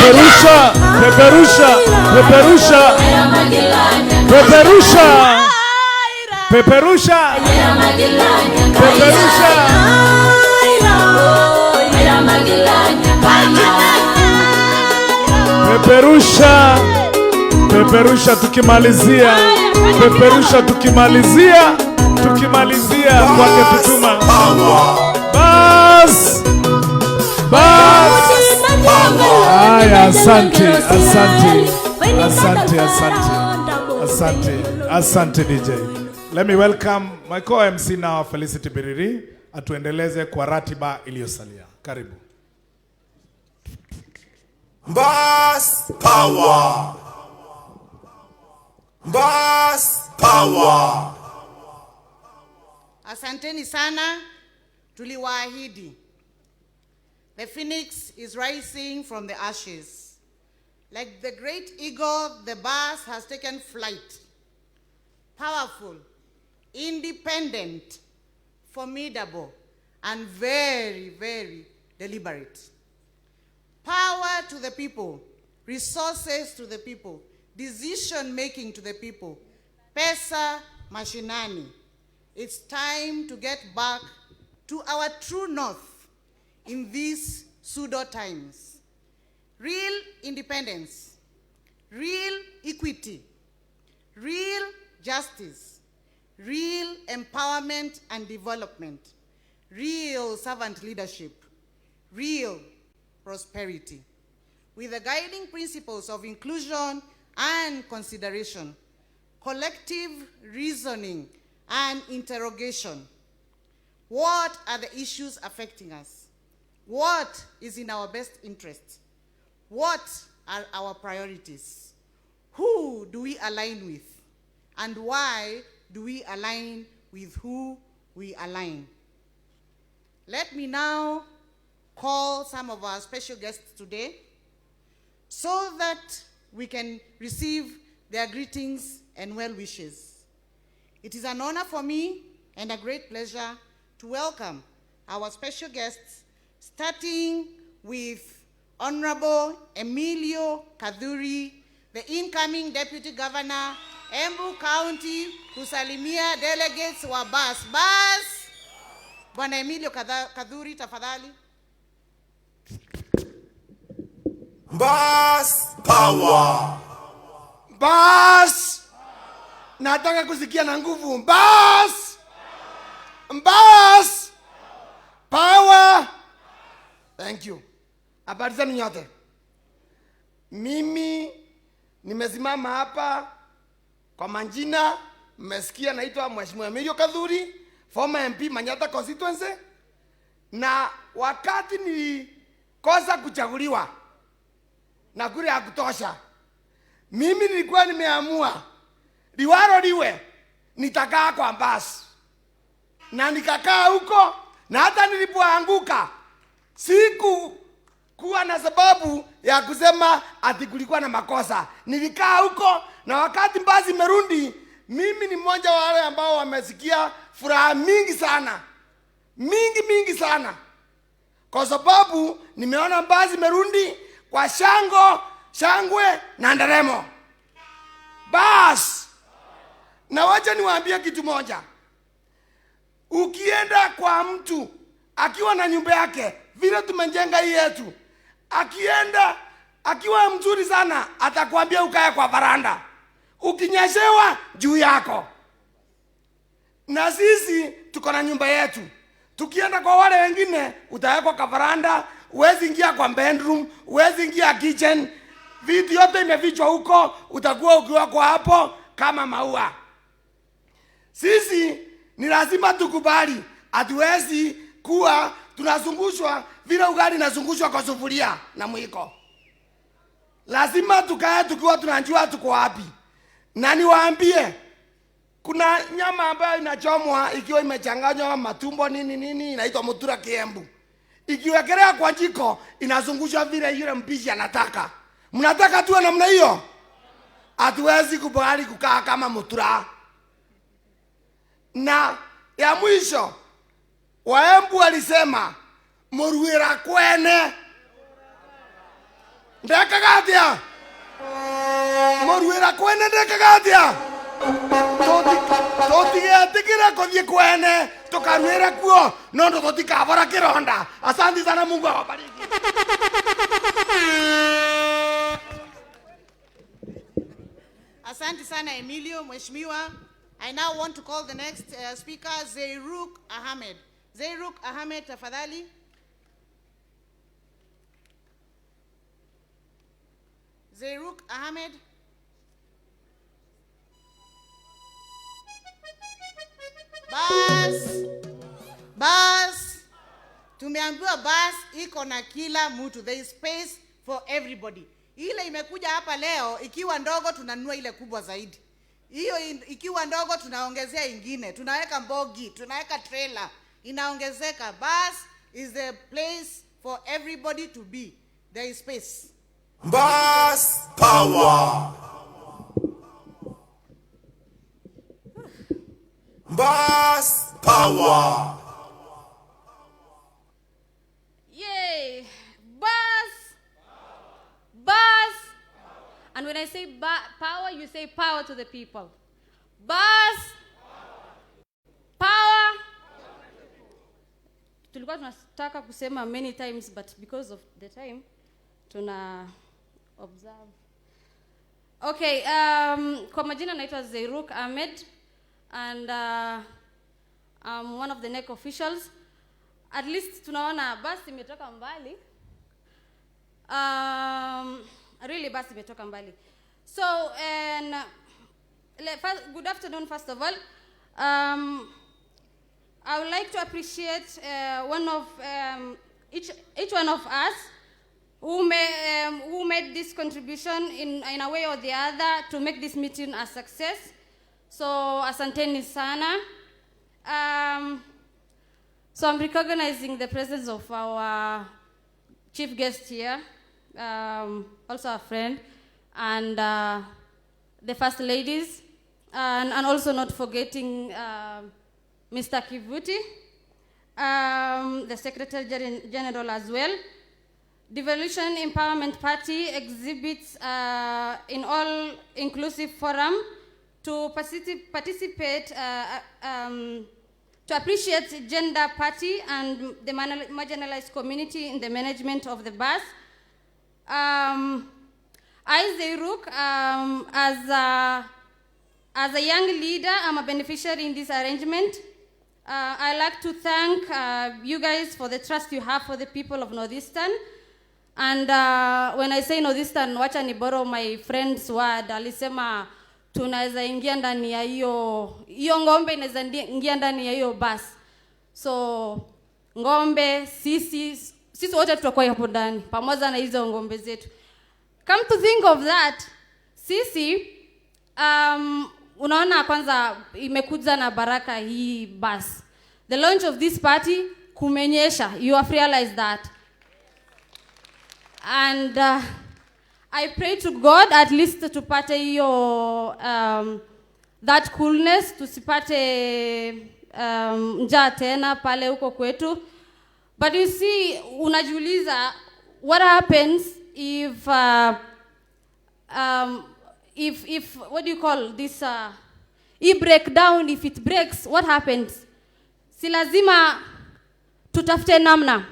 Peperusha, peperusha, peperusha, peperusha, peperusha, peperusha. Peperusha, peperusha tukimalizia, peperusha tukimalizia, tukimalizia kwake tutuma. Bas, bas. Haya, asante, asante, asante, asante, asante, asante DJ. Let me welcome my co-MC now, Felicity Biriri, atuendeleze kwa ratiba iliyosalia. Karibu. Mbus power. Mbus power. Asanteni sana, tuliwaahidi. The phoenix is rising from the ashes. Like the great eagle, the Mbus has taken flight. Powerful, independent, formidable, and very, very deliberate. Power to the people, resources to the people, decision-making to the people, pesa mashinani. It's time to get back to our true north in these pseudo times. Real independence, real equity, real justice, real empowerment and development, real servant leadership, real prosperity, with the guiding principles of inclusion and consideration, collective reasoning and interrogation. What are the issues affecting us? What is in our best interest? What are our priorities? Who do we align with? And why do we align with who we align? Let me now call some of our special guests today so that we can receive their greetings and well wishes. It is an honor for me and a great pleasure to welcome our special guests, starting with Honorable Emilio Kadhuri, the incoming Deputy Governor, Embu County, kusalimia delegates wa Mbus. Mbus, Bwana Emilio Kadhuri, tafadhali. Mbus power. Mbus, nataka kusikia na nguvu. Mbus, Mbus power. Thank you. Habari zenu nyote. Mimi nimesimama hapa kwa majina, mmesikia naitwa Mheshimiwa Emilio Kadhuri, former MP Manyata constituency, na wakati nilikosa kuchaguliwa na kura ya kutosha, mimi nilikuwa nimeamua liwaro liwe nitakaa kwa Mbus, na nikakaa huko, na hata nilipoanguka siku kuwa na sababu ya kusema ati kulikuwa na makosa. Nilikaa huko, na wakati Mbus imerudi, mimi ni mmoja wa wale ambao wamesikia furaha mingi sana, mingi sana, kwa sababu nimeona Mbus imerudi kwa shangwe na nderemo. Mbus, na wacha niwaambie kitu moja. Ukienda kwa mtu akiwa na nyumba yake, vile tumejenga hii yetu, akiwa mzuri sana, atakwambia ukae kwa varanda, ukinyeshewa juu yako. Na sisi tuko na nyumba yetu. Tukienda kwa wale wengine, utawekwa kwa varanda, huwezi ingia kwa bedroom, huwezi ingia kitchen, vitu yote imefichwa huko, utakuwa ukiwa kwa hapo kama maua. Sisi ni lazima tukubali, hatuwezi kuwa tunazungushwa vile ugali nazungushwa kwa sufuria na mwiko. Lazima tukae tukiwa tunajua tuko wapi. Na niwaambie, kuna nyama ambayo inachomwa ikiwa imechanganywa matumbo nini inaitwa mutura kiembu. Ikiwekelea kwa jiko inazungushwa vile yule mpishi anataka. Mnataka tuwe namna hiyo? Hatuwezi kubali kukaa kama mutura. Na ya mwisho, Waembu walisema muruira kwene ndekaga atia moruira kwene ndekaga atia tutigetikire kuthie kwene tukaruira kuo nondo tutikabora kironda. Asante sana, Mungu awabariki. Asante sana Emilio, Mheshimiwa. I now want to call the next speaker, Zeiruk Ahmed. Zeiruk Ahmed, tafadhali. Zeiruk Ahmed. Bus. Tumeambiwa bus iko na kila mtu. There is space for everybody. Ile imekuja hapa leo ikiwa ndogo tunanunua ile kubwa zaidi. Hiyo ikiwa ndogo tunaongezea ingine. Tunaweka mbogi, tunaweka trailer. Inaongezeka. Bus is the place for everybody to be. There is space. Mbus power. Mbus power. Yay! Bus. And when I say power, you say power to the people. Bus. Power. Tulikuwa tunataka kusema many times, but because of the time, tuna observe. Okay, kwa majina naitwa Zeiruk Ahmed, and I'm one of the NEC officials. At least tunaona basi imetoka mbali. Really basi imetoka mbali. So, and good afternoon first of all. I would like to appreciate each one of us who made this contribution in a way or the other to make this meeting a success. So, asanteni sana. So I'm recognizing the presence of our chief guest here, also a friend, and the first ladies, and also not forgetting Mr. Kivuti, the Secretary General as well. Devolution Empowerment Party exhibits in all-inclusive forum to participate, to appreciate gender party and the marginalized community in the management of the bus. I, Zeiruk, as a young leader, I'm a beneficiary in this arrangement. I'd like to thank you guys for the trust you have for the people of Northeastern. And when I say Northeastern, wacha ni borrow my friend's word. Alisema tunaweza ingia ndani ya hiyo ngombe, inaweza ingia ndani ya hiyo bus. So ngombe, sisi wote tutakuwa hapo ndani pamoja na hizo ngombe zetu. Come to think of that, sisi unaona kwanza imekuja na baraka hii bus. The launch of this party kumenyesha, you have realized that. And I pray to God at least tupate hiyo that coolness, tusipate njaa tena pale huko kwetu. But you see, unajiuliza what happens if what do you call this breakdown, if it breaks, what happens? Si lazima tutafute namna.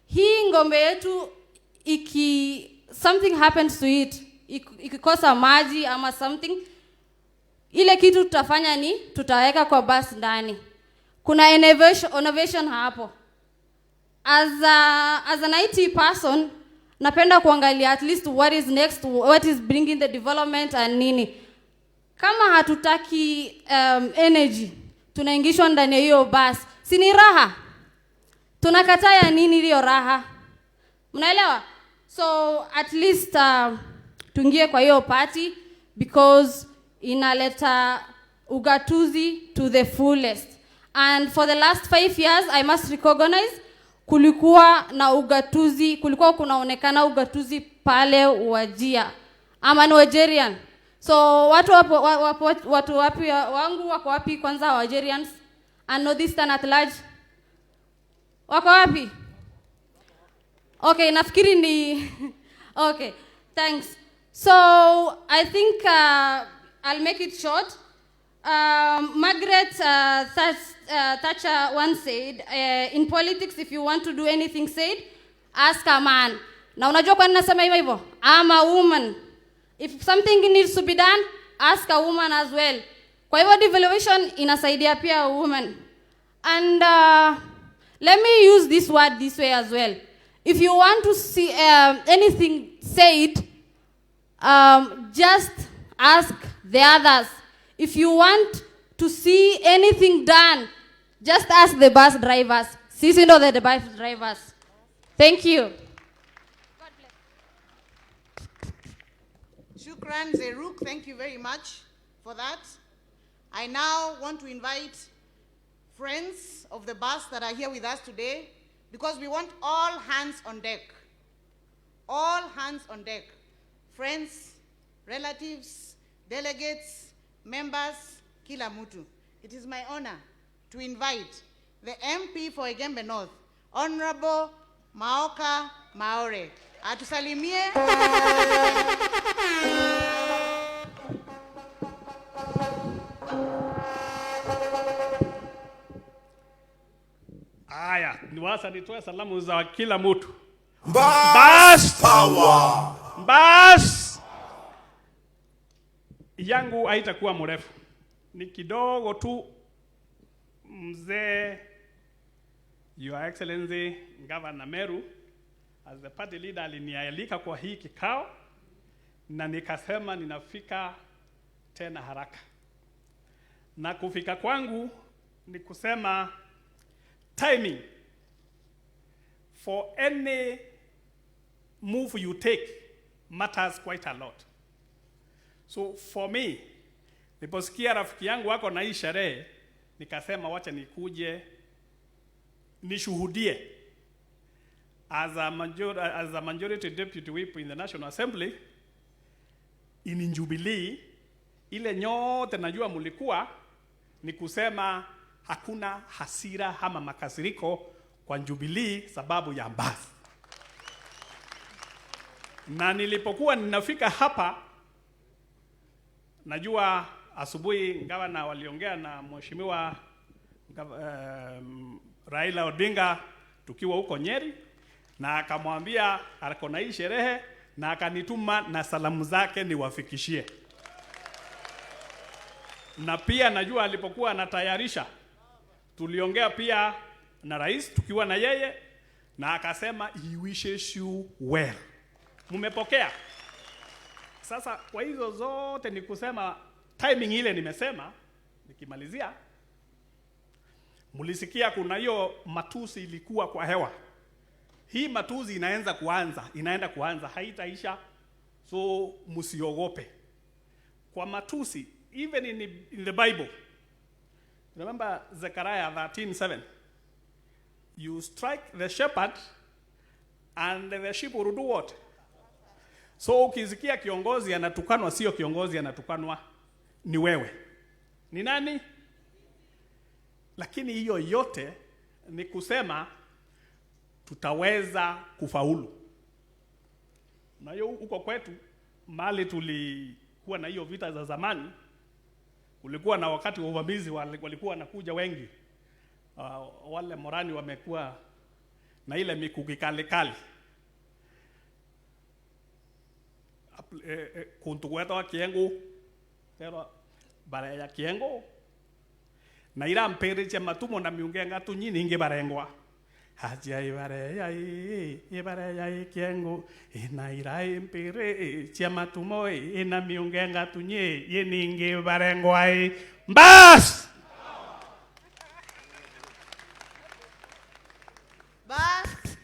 Hii ngombe yetu something happens to it, ikikosa maji ama something, ile kitu tutafanya ni tutaweka kwa bus ndani. Kuna innovation hapo. As an IT person, napenda kuangalia at least what is next, what is bringing the development and nini. Kama hatutaki energy, tunaingishwa ndani ya hiyo bus. Si ni raha? Tunakataa ya nini hiyo raha? Mnaelewa? So at least tuingie kwa hiyo party because inaleta ugatuzi to the fullest. And for the last 5 years, I must recognize kulikuwa na ugatuzi, kulikuwa kunaonekana ugatuzi pale Wajia. I'm an Wajerian. So watu wapi wangu wako wapi kwanza Wajerians? And Northeastern at large. Wako wapi? Okay, nafikiri ni Okay, thanks. So I think I'll make it short. Margaret Thatcher once said, in politics, if you want to do anything said, ask a man. Na unajua kwa nini nasema hivyo? I'm a woman. If something needs to be done, ask a woman as well. Kwa hivyo devolution inasaidia pia a woman. And let me use this word this way as well. If you want to see anything said, just ask the others. If you want to see anything done, just ask the bus drivers. Sisi ndo the bus drivers. Thank you. Shukran Zeruk, thank you very much for that. I now want to invite friends of the bus that are here with us today, because we want all hands on deck. All hands on deck. Friends, relatives, delegates, members, kila mtu. It is my honor to invite the MP for Egembe North, Honorable Maoka Maore. Atusalimie. Aya, niwasa nitoe salamu za kila mtu. Mbus power. Mbus yangu haitakuwa mrefu. Ni kidogo tu. Mzee Your Excellency Governor Meru, as the party leader, alinialika kwa hii kikao na nikasema ninafika tena haraka. Na kufika kwangu ni kusema timing for any move you take matters quite a lot. So for me, niliposikia rafiki yangu wako na hii sherehe, nikasema wacha nikuje nishuhudie as a majority deputy whip in the National Assembly in Jubilee. Ile nyote najua mulikuwa ni kusema hakuna hasira ama makasiriko kwa Jubilee sababu ya Mbus. Na nilipokuwa ninafika hapa, najua asubuhi gavana waliongea na mheshimiwa Raila Odinga tukiwa huko Nyeri, na akamwambia ako na hii sherehe na akanituma na salamu zake niwafikishie. Na pia najua alipokuwa anatayarisha, tuliongea pia na rais tukiwa na yeye, na akasema he wishes you well. Mumepokea? Sasa kwa hizo zote ni kusema timing ile nimesema, nikimalizia, mulisikia kuna hiyo matusi ilikuwa kwa hewa. Hii matusi inaenda kuanza, haitaisha, so musiogope. Kwa matusi, even in the Bible, remember Zechariah 13:7, you strike the shepherd and the sheep will do what? So ukisikia kiongozi anatukanwa, sio kiongozi anatukanwa, ni wewe. Ni nani? Lakini hiyo yote ni kusema tutaweza kufaulu. Na hiyo huko kwetu mali tulikuwa na hiyo vita za zamani, kulikuwa na wakati wa uvamizi walikuwa wanakuja wengi. Wale morani wamekuwa na ile mikuki kali. Kuntu wetu wa Kiengo, pero bare ya Kiengo na ira mpere cha matumo na miungenga tu nyini inge barengwa haja ibare ya Kiengo na ira mpere cha matumo na miungenga tu nyini inge barengwa Mbus. Bas,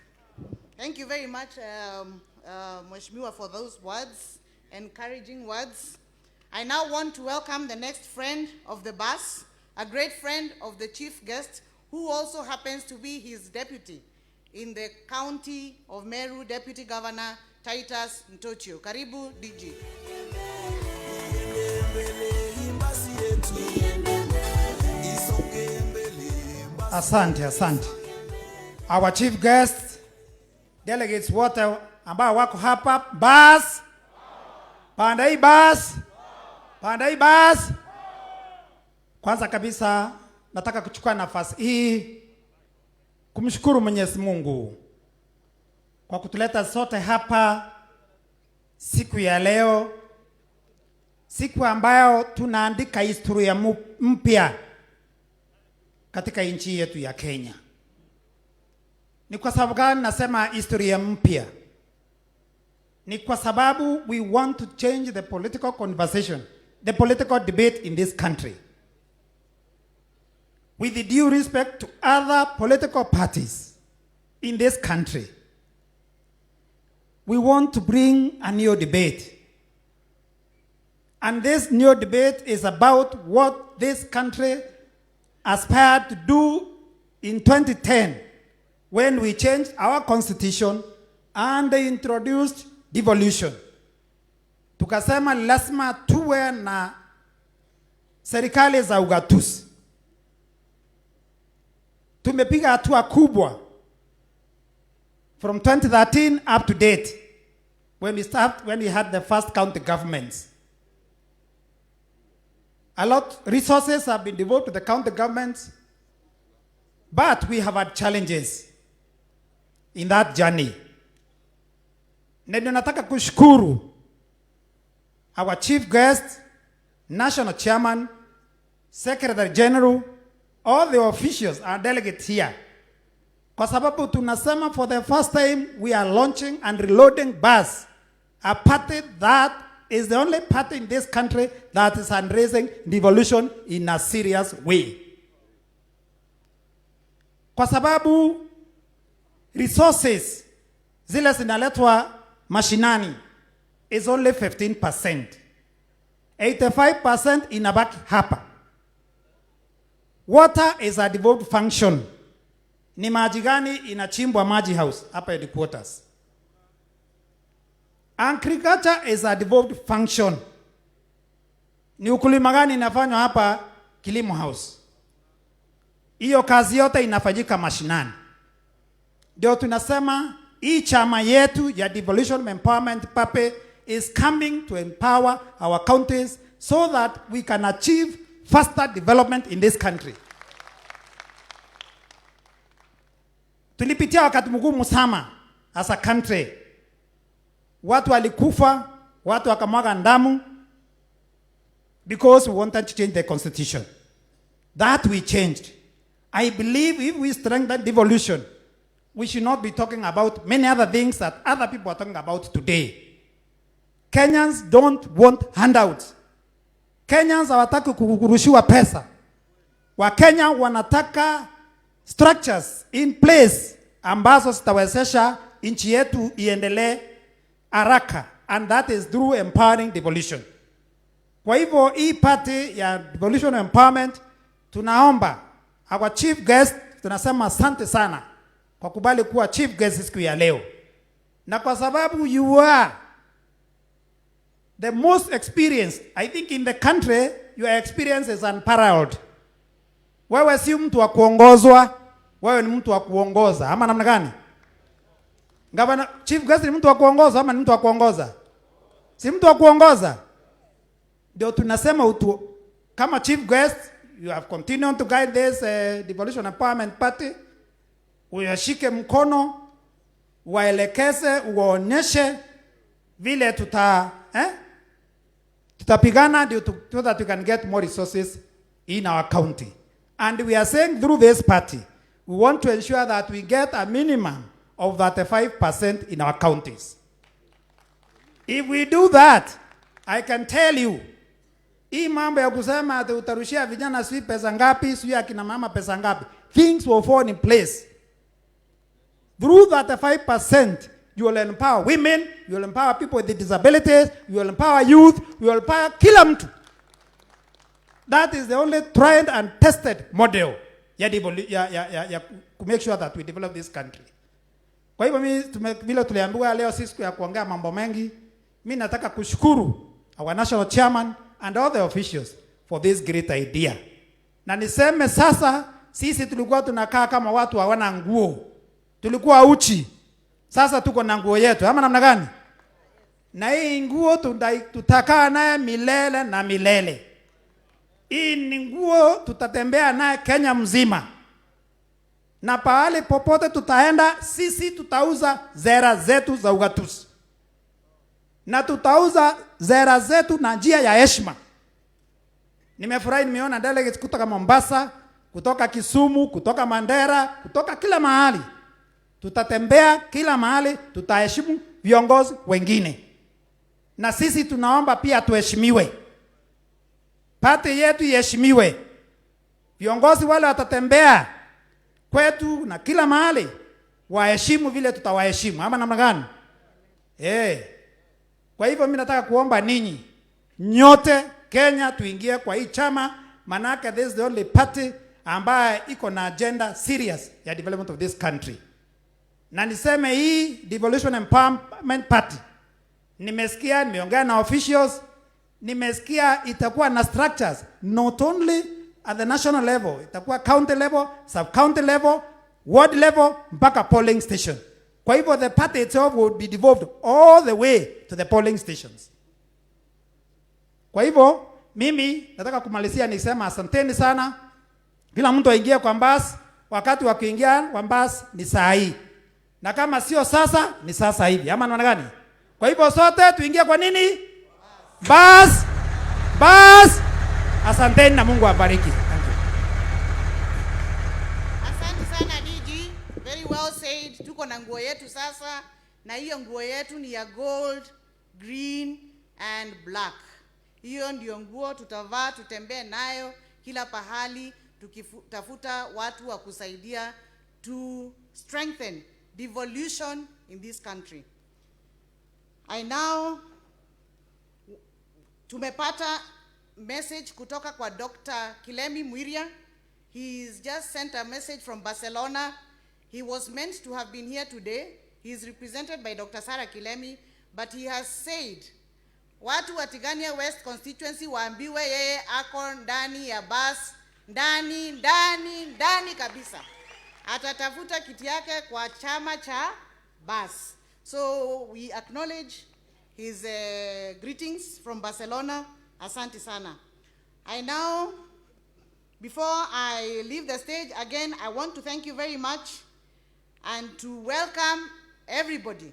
thank you very much, Mheshimiwa, for those words, encouraging words. I now want to welcome the next friend of the bus, a great friend of the chief guest, who also happens to be his deputy in the county of Meru, Deputy Governor Titus Ntochio. Karibu, DG. Asante. Our chief guest, delegates wote ambao wako hapa. Bas, panda hii bas, panda hii bas. Kwanza kabisa nataka kuchukua nafasi hii kumshukuru Mwenyezi Mungu kwa kutuleta sote hapa siku ya leo, siku ambayo tunaandika historia mpya katika nchi yetu ya Kenya. Ni kwa sababu gani nasema historia mpya? Ni kwa sababu we want to change the political conversation, the political debate in this country. With the due respect to other political parties in this country, we want to bring a new debate. And this new debate is about what this country aspired to do in 2010 when we changed our constitution and introduced devolution. Tukasema lazima tuwe na serikali za ugatuzi. Tumepiga hatua kubwa from 2013 up to date when we had the first county governments. A lot of resources have been devoted to the county governments, but we have had challenges in that journey. Ndio nataka kushukuru our chief guest, national chairman, secretary general, all the officials and delegates here. Kwa sababu tunasema for the first time we are launching and reloading BUS, a party that is the only party in this country that is embracing devolution in a serious way. Kwa sababu resources zile zinaletwa mashinani is only 15%. 85% inabaki hapa. Water is a devolved function. Ni maji gani inachimbwa maji house hapa headquarters. Agriculture is a devolved function. Ni ukulima gani inafanywa hapa kilimo house. Hiyo kazi yote inafanyika mashinani. Ndio tunasema hii chama yetu ya Devolution Empowerment Pape is coming to empower our counties so that we can achieve faster development in this country. Tulipitia wakati mgumu sana as a country. Watu walikufa, watu wakamwaga damu because we wanted to change the constitution. That we changed. I believe if we strengthen devolution, we should not be talking about many other things that other people are talking about today. Kenyans don't want handouts. Kenyans hawataka kurushiwa pesa. Wakenya wanataka structures in place ambazo zitawezesha nchi yetu iendelee haraka, and that is through empowering devolution. Kwa hivyo hii party ya Devolution Empowerment tunaomba our chief guest, tunasema asante sana kwa kubali kuwa chief guest siku ya leo. Na kwa sababu you are the most experienced, I think in the country, your experience is unparalleled. Wewe si mtu wa kuongozwa, wewe ni mtu wa kuongoza. Ama namna gani? Gavana, chief guest ni mtu wa kuongoza ama ni mtu wa kuongoza? Si mtu wa kuongoza. Ndio tunasema kama chief guest, you have continued to guide this Devolution Empowerment Party. Uyashike mkono, waelekeze, uonyeshe vile tutapigana so that we can get more resources in our county. And we are saying through this party, we want to ensure that we get a minimum of 35% in our counties. If we do that, I can tell you, hii mambo ya kusema utarushia vijana sui pesa ngapi, sui akina mama pesa ngapi, things will fall in place. Through 35%, you will empower women, you will empower people with disabilities, you will empower youth, you will empower kila mtu. That is the only tried and tested model to make sure that we develop this country. Kwa hivyo vile tuliambiwa leo siku ya kuongea mambo mengi, mimi nataka kushukuru our national chairman and all the officials for this great idea. Na niseme sasa, sisi tulikuwa tunakaa kama watu hawana nguo. Tulikuwa uchi. Sasa tuko na nguo yetu, ama namna gani? Na hii nguo tutakaa naye milele na milele. Hii ni nguo tutatembea naye Kenya mzima. Na pahali popote tutaenda, sisi tutauza zera zetu za ugatuzi. Na tutauza zera zetu na njia ya heshima. Nimefurahi nimeona delegates kutoka Mombasa, kutoka Kisumu, kutoka Mandera, kutoka kila mahali. Tutatembea kila mahali, tutaheshimu viongozi wengine. Na sisi tunaomba pia tuheshimiwe. Party yetu iheshimiwe. Viongozi wale watatembea kwetu na kila mahali, waheshimu vile tutawaheshimu. Ama namna gani? Kwa hivyo mimi nataka kuomba ninyi nyote Kenya tuingie kwa hii chama, manake this is the only party ambaye iko na agenda serious ya development of this country. Na niseme hii Devolution Empowerment Party, nimesikia, nimeongea na officials, nimesikia itakuwa na structures not only at the national level, itakuwa county level, sub-county level, ward level, mpaka polling station. Kwa hivyo the party itself would be devolved all the way to the polling stations. Kwa hivyo mimi nataka kumalizia nisema asanteni sana. Kila mtu aingie kwa Mbus, wakati wa kuingia kwa Mbus ni saa hii. Na kama sio sasa ni sasa hivi. Ama namna gani? Kwa hivyo sote tuingie kwa nini? Mbus! Mbus! Asanteni na Mungu awabariki. Asante sana DG, very well said. Tuko na nguo yetu sasa, na hiyo nguo yetu ni ya gold, green and black. Hiyo ndio nguo tutavaa, tutembee nayo kila pahali, tukitafuta watu wa kusaidia to strengthen devolution in this country. I now tumepata message kutoka kwa Dr. Kilemi Mwiria. He's just sent a message from Barcelona. He was meant to have been here today. He is represented by Dr. Sarah Kilemi, but he has said watu wa Tigania West constituency waambiwe yeye ako ndani ya Mbus, ndani kabisa. Atatafuta kiti yake kwa chama cha Mbus. So we acknowledge his greetings from Barcelona. Asante sana. I now, before I leave the stage again, I want to thank you very much and to welcome everybody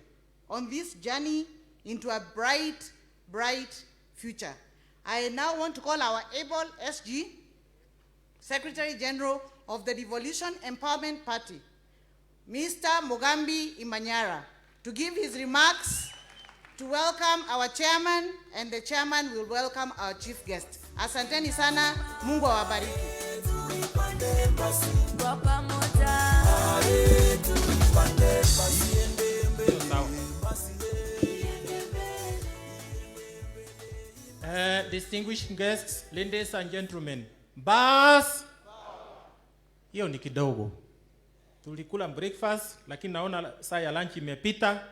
on this journey into a bright future. I now want to call our able SG, Secretary General of the Devolution Empowerment Party, Mr. Mugambi Imanyara, to give his remarks, to welcome our chairman, and the chairman will welcome our chief guest. Asanteni sana, Mungu awabariki. Distinguished guests, ladies and gentlemen, Mbus, hiyo ni kidogo. Tulikula breakfast, lakini naona saa ya lunch imepita,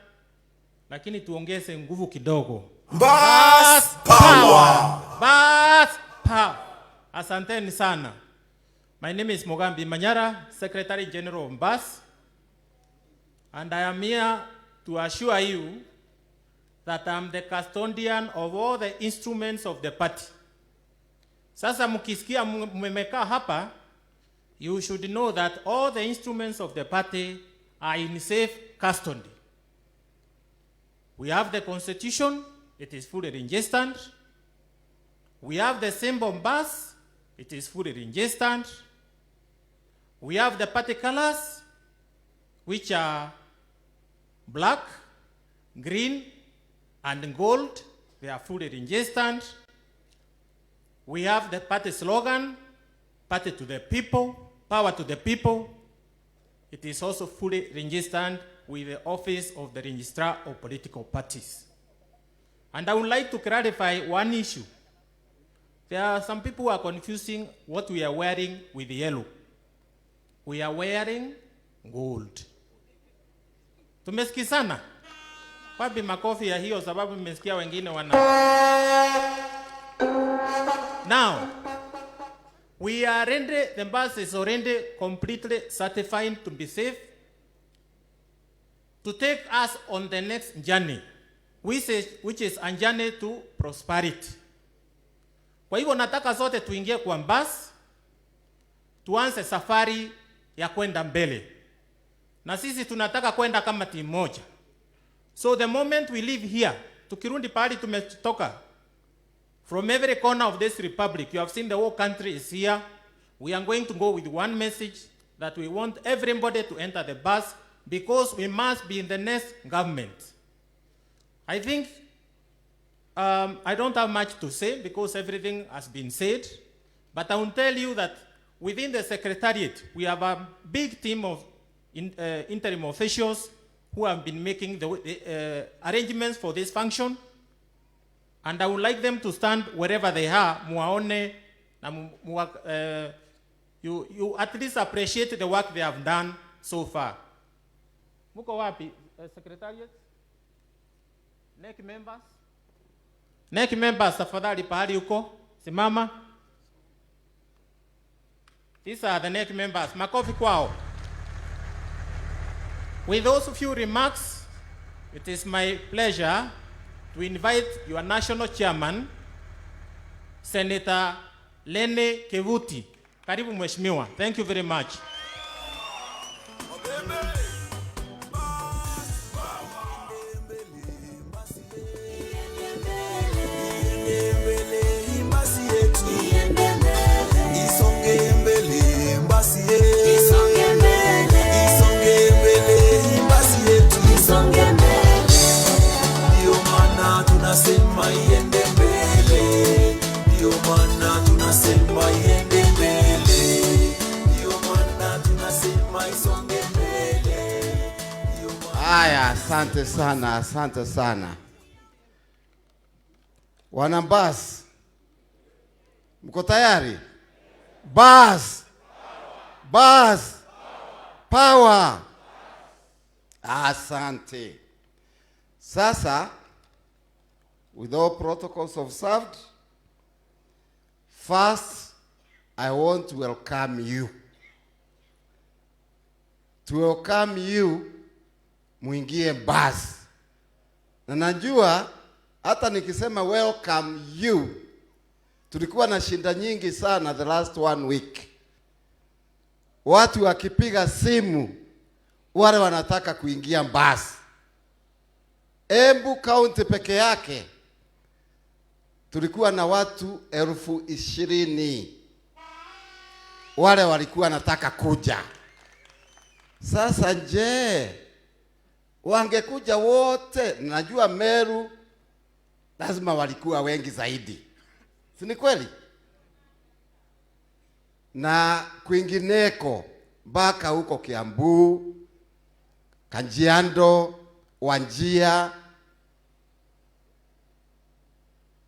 lakini tuongeze nguvu kidogo. Mbus power! Mbus power! Asanteni sana. My name is Mugambi Manyara, Secretary General of Mbus, and I am here to assure you that I am the custodian of all the instruments of the party. Sasa mkisikia mmekaa hapa, you should know that all the instruments of the party are in safe custody. We have the constitution, it is fully registered. We have the symbol Mbus, it is fully registered. We have the party colors, which are black, green, and gold. They are fully registered. We have the party slogan, party to the people, power to the people. It is also fully registered with the office of the Registrar of Political Parties. And I would like to clarify one issue. There are some people who are confusing what we are wearing with yellow. We are wearing gold. Tumesikizana? Wapi makofi ya hiyo sababu mmesikia wengine wana. Now, we are ready, the Mbus is already completely certified to be safe. to take us on the next journey, which is a journey to prosperity. Kwa hivyo nataka zote tuingie kwa Mbus, tuanze safari ya kwenda mbele. Na sisi tunataka kwenda kama timu moja. So the moment we leave here, tukirudi pahali tumetoka, from every corner of this republic, you have seen the whole country is here. We are going to go with one message that we want everybody to enter the bus because we must be in the next government. I think I don't have much to say because everything has been said, but I will tell you that within the Secretariat, we have a big team of interim officials who have been making the arrangements for this function, and I would like them to stand wherever they are, muaone, na you at least appreciate the work they have done so far. Muko wapi, Secretariat? NEC members? NEC members, tafadhali pahali uko, simama. These are the NEC members. Makofi kwao. With those few remarks, it is my pleasure to invite your national chairman, Senator Lene Kevuti. Karibu mheshimiwa. Thank you very much. Haya, asante sana, asante sana. Wana Mbus, mko tayari? Mbus! Mbus! Power! Asante. Sasa, with all protocols observed, first, I want to welcome you. To welcome you, muingie Mbus. Na najua, hata nikisema welcome you, tulikuwa na shinda nyingi sana the last 1 week. Watu wakipiga simu, wale wanataka kuingia Mbus. Embu County peke yake, tulikuwa na watu 20,000. Wale walikuwa nataka kuja. Sasa je, wangekuja wote? Najua Meru lazima walikuwa wengi zaidi. Si ni kweli? Na kwingineko, mpaka huko Kiambu, Kajiado, Wajir,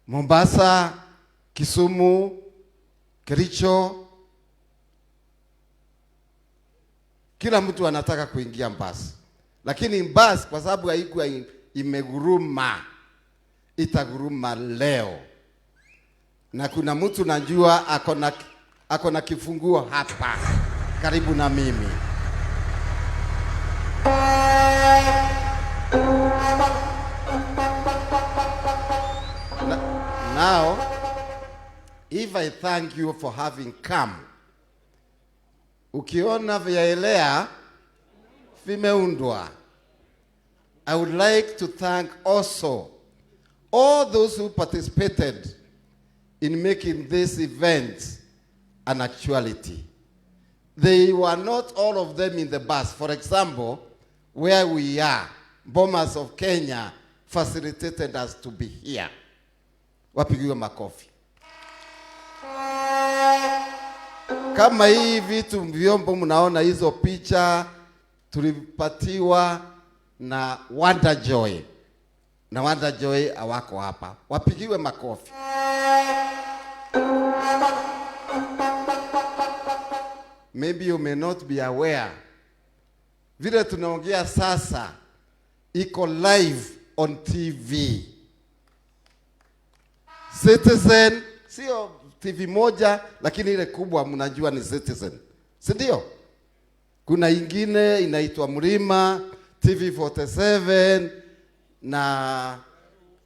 Mombasa, Kisumu, Kericho, kila mtu anataka kuingia Mbus. Lakini Mbus kwa sababu haikuwa imeguruma, itaguruma leo. Na kuna mtu najua ako na kifunguo hapa karibu na mimi. Now, if I thank you for having come, ukiona vyaelea vimeundwa, I would like to thank also all those who participated in making this event an actuality. They were not all of them in the bus. For example, where we are, Bomas of Kenya facilitated us to be here. Wapigiwe makofi. Kama hii vitu vyombo mnaona hizo picha tulipatiwa na Wonder Joy. Na Wonder Joy hawako hapa. Wapigiwe makofi. Maybe you may not be aware. Vile tunaongea sasa iko live on TV. Citizen, sio TV moja, lakini ile kubwa mnajua ni Citizen. Si ndio? Kuna ingine inaitwa Mlima, TV47 na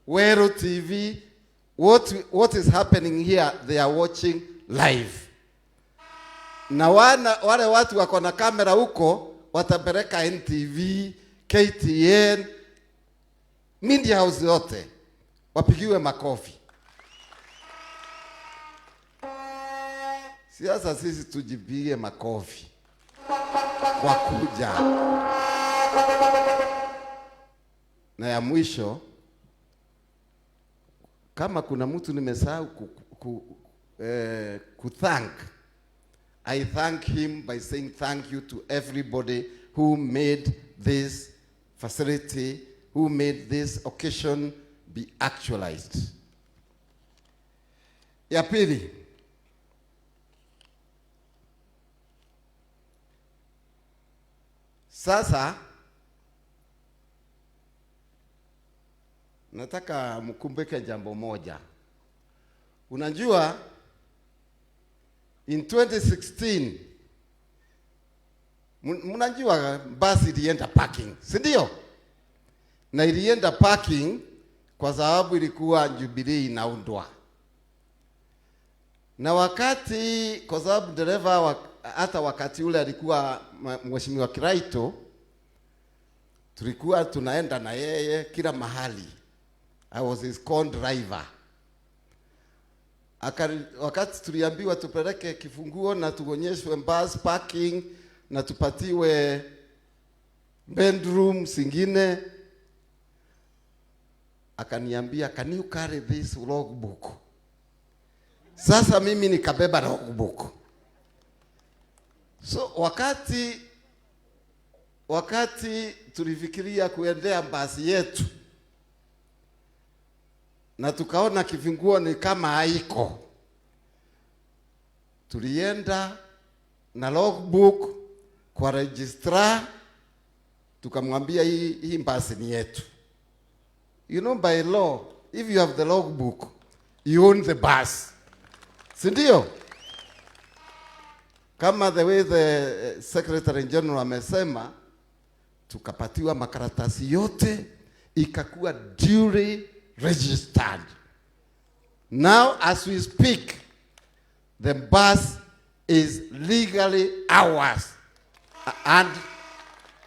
Wero TV. What is happening here, they are watching live. Na wale watu wako na kamera huko watapeleka NTV, KTN, media house yote wapigiwe makofi. Sasa sisi tujipige makofi kwa kuja. Na ya mwisho, kama kuna mtu nimesahau kuthank, I thank him by saying thank you to everybody who made this facility, who made this occasion be actualized. Ya pili, sasa nataka mkumbuke jambo moja. Unajua, in 2016 mnajua basi ilienda parking, si ndio? Na ilienda parking kwa sababu ilikuwa Jubilee inaundwa. Na wakati, kwa sababu dereva hata wakati ule alikuwa Mheshimiwa Kiraitu, tulikuwa tunaenda na yeye kila mahali. I was his co-driver. Wakati tuliambiwa tupeleke kifunguo na tuonyeshwe bus parking na tupatiwe bedroom singine, akaniambia, can you carry this logbook? Sasa mimi nikabeba logbook. So wakati tulifikiria kuendea basi yetu na tukaona kifunguo ni kama haiko, tulienda na logbook kwa registrar, tukamwambia hii basi ni yetu. You know, by law, if you have the logbook, you own the bus. Si ndio? Kama the way the Secretary General amesema, tukapatiwa makaratasi yote, ikakuwa duly registered. Now as we speak, the bus is legally ours.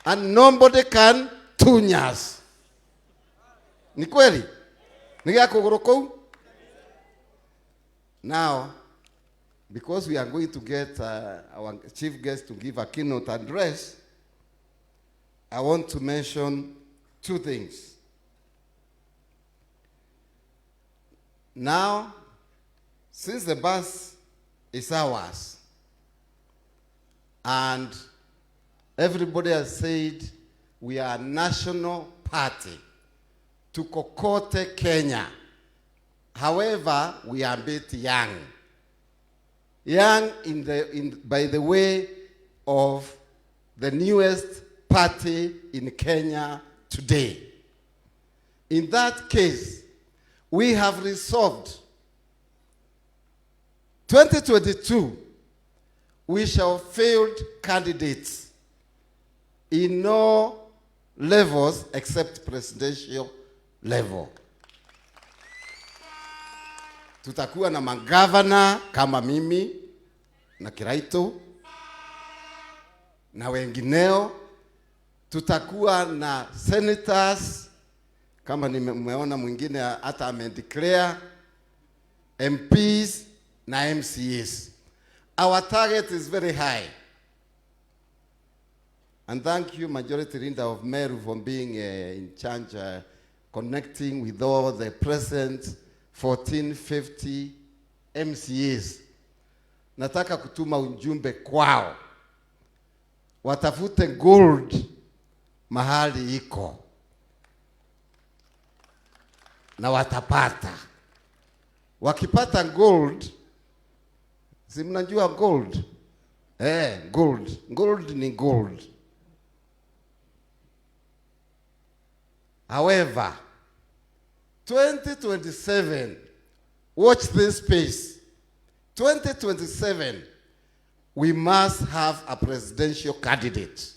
And nobody can touch us. Ni kweli? Ni kuguru kou? Now, because we are going to get our chief guest to give a keynote address, I want to mention two things. Now, since the bus is ours, and everybody has said we are a national party, Tukokote Kenya. However, we are a bit young. Young by the way of the newest party in Kenya today. In that case, we have resolved 2022 we shall field candidates in no levels except presidential level. Tutakuwa na magavana kama mimi na Kiraitu na wengineo. Tutakuwa na senators kama nimeona mwingine hata amedeclare, MPs na MCAs. Our target is very high. And thank you, Majority Leader of Meru, for being in charge, connecting with all the present 1450 MCAs. Nataka kutuma ujumbe kwao, watafute gold mahali iko na watapata. Wakipata gold, si mnajua gold? Gold ni gold. However, 2027, watch this space. 2027, we must have a presidential candidate.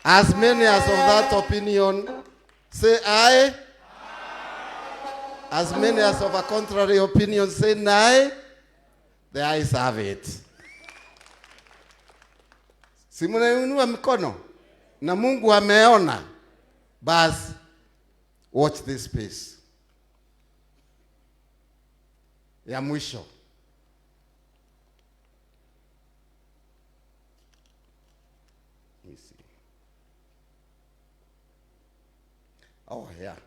As many as of that opinion say aye. As many as of a contrary opinion say nay. The ayes have it. Si mnainua mikono na Mungu ameona. Bas, watch this space. Ya mwisho. Let me see. Oh, yeah.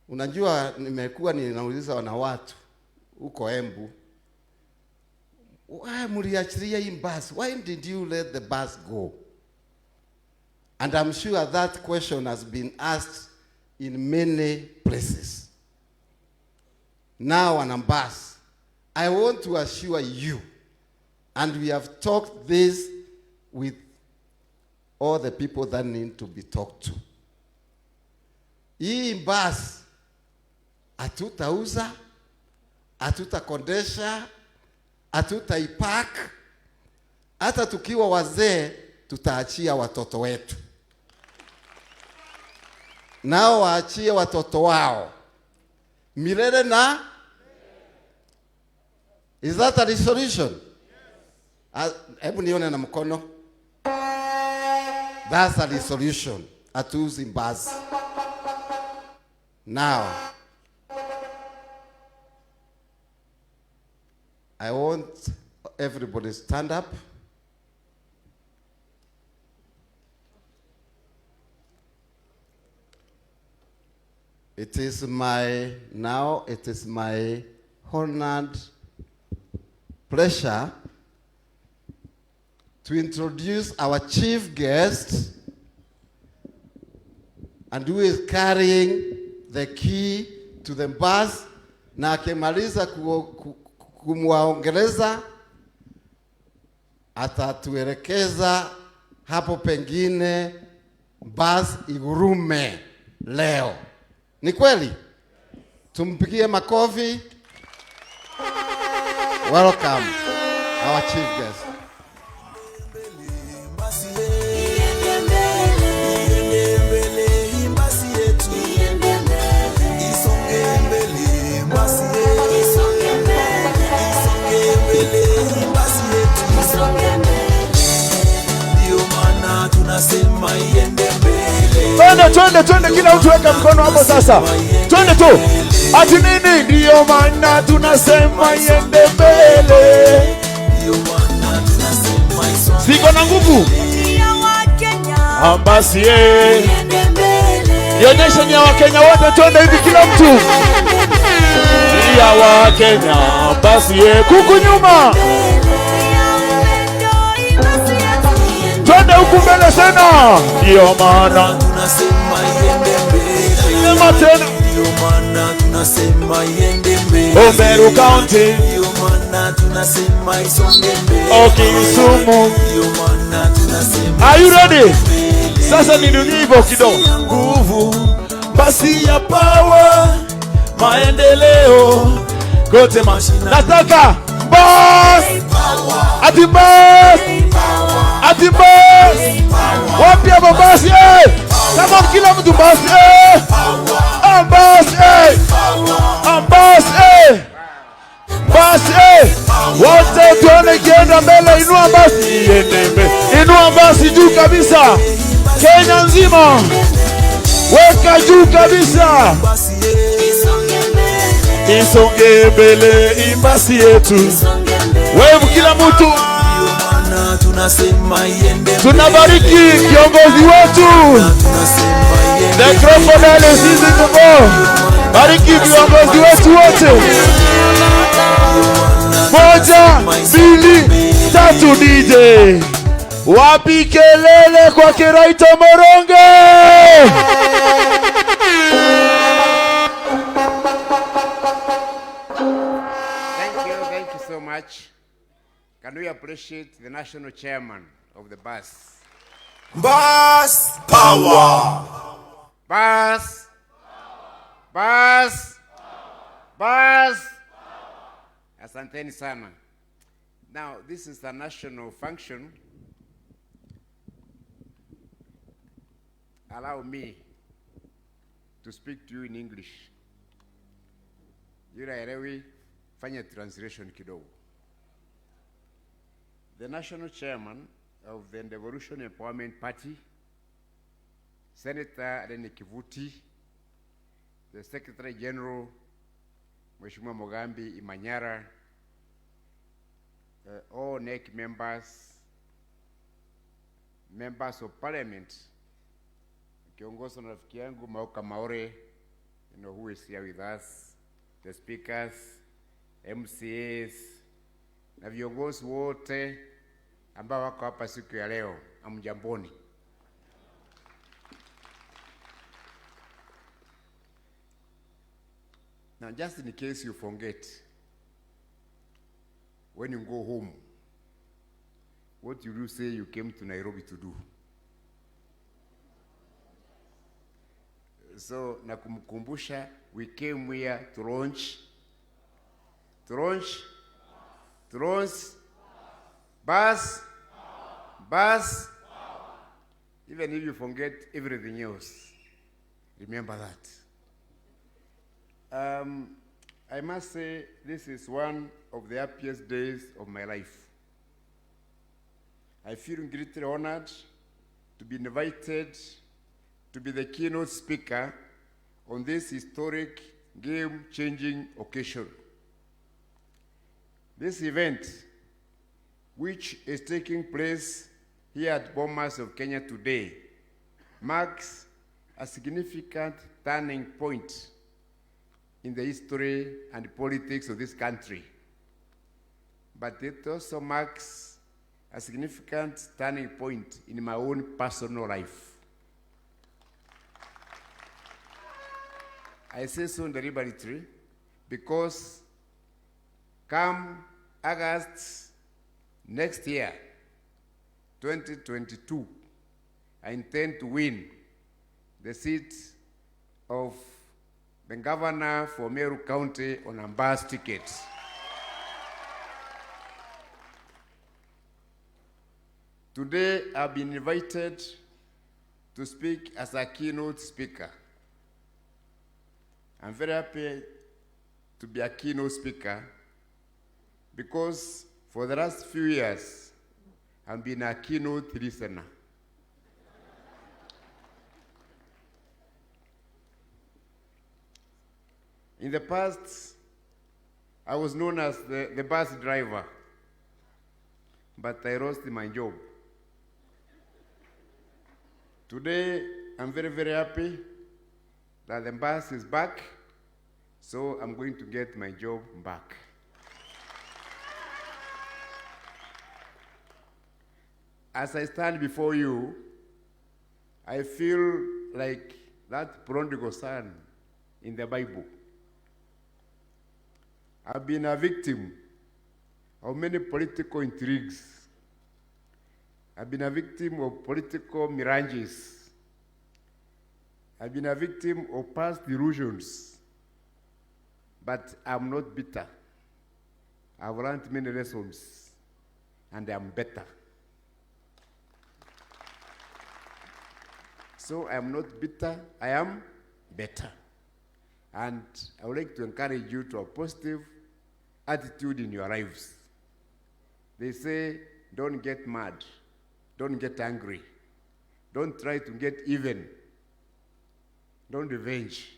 Unajua nimekuwa ninauliza wana watu huko Embu. Why mliachilia hii bus? Why did you let the bus go? And I'm sure that question has been asked in many places. Now on bus, I want to assure you, and we have talked this with all the people that need to be talked to. Hii bus hatutauza, hatutakondesha, hatutaipark, hata tukiwa wazee tutaachia watoto wetu. Nao waachie watoto wao. Milele na? Is that a resolution? Hebu nione na mkono. That's a resolution. Atuzi basi. Now, I want everybody to stand up. It is my honored pleasure to introduce our chief guest, and who is carrying the key to the bus, na akimaliza kumwaongeleza atatuelekeza hapo pengine bus igurume leo. Ni kweli? Tumpigie makofi. Welcome our chief guest. Twende kila mtu weka mkono hapo sasa. Twende tu. Ati nini? Ndio maana tunasema iende mbele. Siko na nguvu. Basi iende mbele. Ionyeshe ni ya Wakenya wote, twende hivi kila mtu. Ni ya Wakenya, basi kuku nyuma. Twende huku mbele tena. Ndio maana tunasema iende mbele. Sema tena. Ndio maana tunasema iende mbele. Omberu County. Ndio maana tunasema isonge mbele. Kisumu. Ndio maana tunasema. Are you ready? Sasa ni hivyo kidogo. Nguvu basi ya power, maendeleo kote mashina. Nataka boss. Ati boss. Ati boss. Wapi hapo basi? Kama kila mtu basi. Basi. Basi. Basi. Wote tuone kienda mbele, inua basi iende mbele. Inua basi juu kabisa. Kenya nzima. Weka juu kabisa. Isonge mbele imbasi yetu. Wewe kila mtu. Tunabariki kiongozi wetu. The crocodile is easy to go. Bariki viongozi wetu wote. 1, 2, 3 DJ. Wapi kelele kwa Kiraitu Moronge? Thank you so much. Can we appreciate the national chairman of the bus? Bus power. Bus. Bus. Bus. Asanteni sana. Now, this is a national function. allow me to speak to you in English. Yule fanya translation kidogo. The national chairman of the Devolution Empowerment Party, Senator Rene Kivuti, the Secretary General, Mheshimiwa Mogambi Imanyara, all NEC members, members of parliament, kiongozi na rafiki yangu Mauka Maore, who is here with us, the speakers, MCAs, na viongozi wote ambao wako hapa siku ya leo, amjamboni. Now, just in case you forget, when you go home, what you do say you came to Nairobi to do? So, nakumkumbusha, we came here to launch bus. Even if you forget everything else, remember that. I must say, this is one of the happiest days of my life. I feel greatly honored to be invited to be the keynote speaker on this historic, game-changing occasion. This event, which is taking place here at Bomas of Kenya today, marks a significant turning point in the history and politics of this country. But it also marks a significant turning point in my own personal life. I say so deliberately because come August next year, 2022, I intend to win the seat of the governor for Meru County on a Mbus ticket. Today, I've been invited to speak as a keynote speaker. I'm very happy to be a keynote speaker because for the last few years, I've been a keynote listener. In the past, I was known as the bus driver, but I lost my job. Today, I'm very, very happy that the bus is back, so I'm going to get my job back. As I stand before you, I feel like that prodigal son in the Bible. I've been a victim of many political intrigues. I've been a victim of political mirages. I've been a victim of past delusions. But I'm not bitter. I've learned many lessons, and I'm better. So I'm not bitter, I am better. And I would like to encourage you to a positive attitude in your lives. They say, don't get mad, don't get angry, don't try to get even, don't revenge,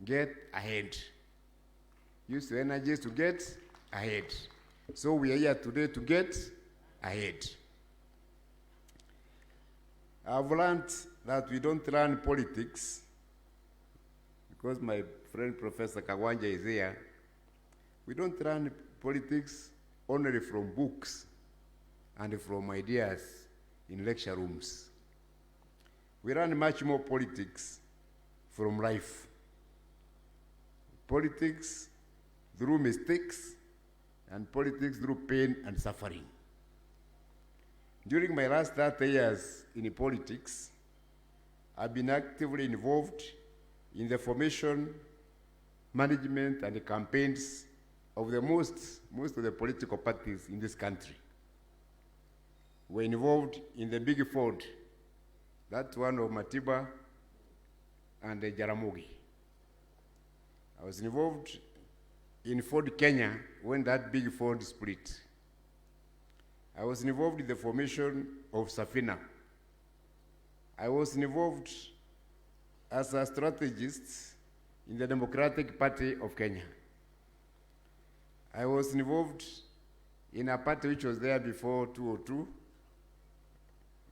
get ahead. Use your energies to get ahead. So we are here today to get ahead. I've learned that we don't learn politics, because my friend Professor Kawanja is here. We don't learn politics only from books and from ideas in lecture rooms. We learn much more politics from life. Politics through mistakes and politics through pain and suffering. During my last 30 years in politics, I've been actively involved in the formation, management, and the campaigns of the most of the political parties in this country. We're involved in the big fold, that one of Matiba and Jaramogi. I was involved in Ford Kenya when that big Ford split. I was involved in the formation of Safina. I was involved as a strategist in the Democratic Party of Kenya. I was involved in a party which was there before 2002,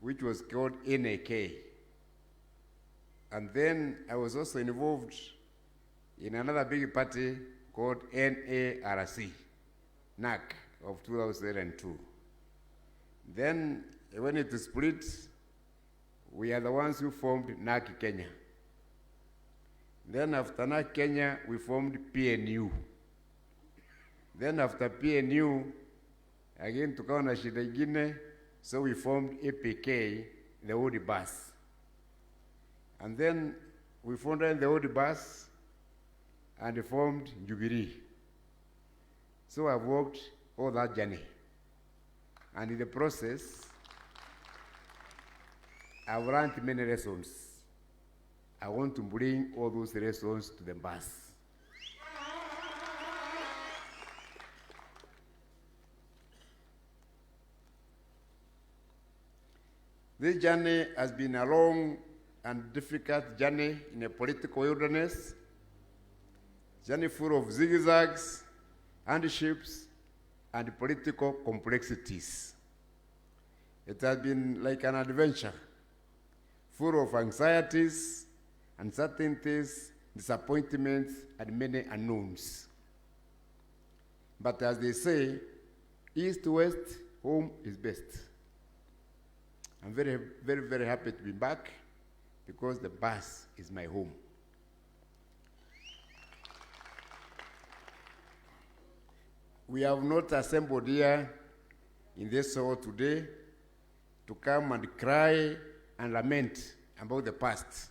which was called NAK. And then I was also involved in another big party called NARC, NAC, of 2002. Then, when it split, we are the ones who formed NAC Kenya. Then after NAC Kenya, we formed PNU. Then after PNU, again tukawa na shida ingine, so we formed APK, the old bus. And then we founded the old bus and formed Jubilee. So I've walked all that journey. And in the process, I've learned many lessons. I want to bring all those lessons to the bus. This journey has been a long and difficult journey in a political wilderness, journey full of zigzags, hardships, and political complexities. It has been like an adventure, full of anxieties, uncertainties, disappointments, and many unknowns. But as they say, east to west, home is best. I'm very, very, very happy to be back because the bus is my home. We have not assembled here in this hall today to come and cry and lament about the past.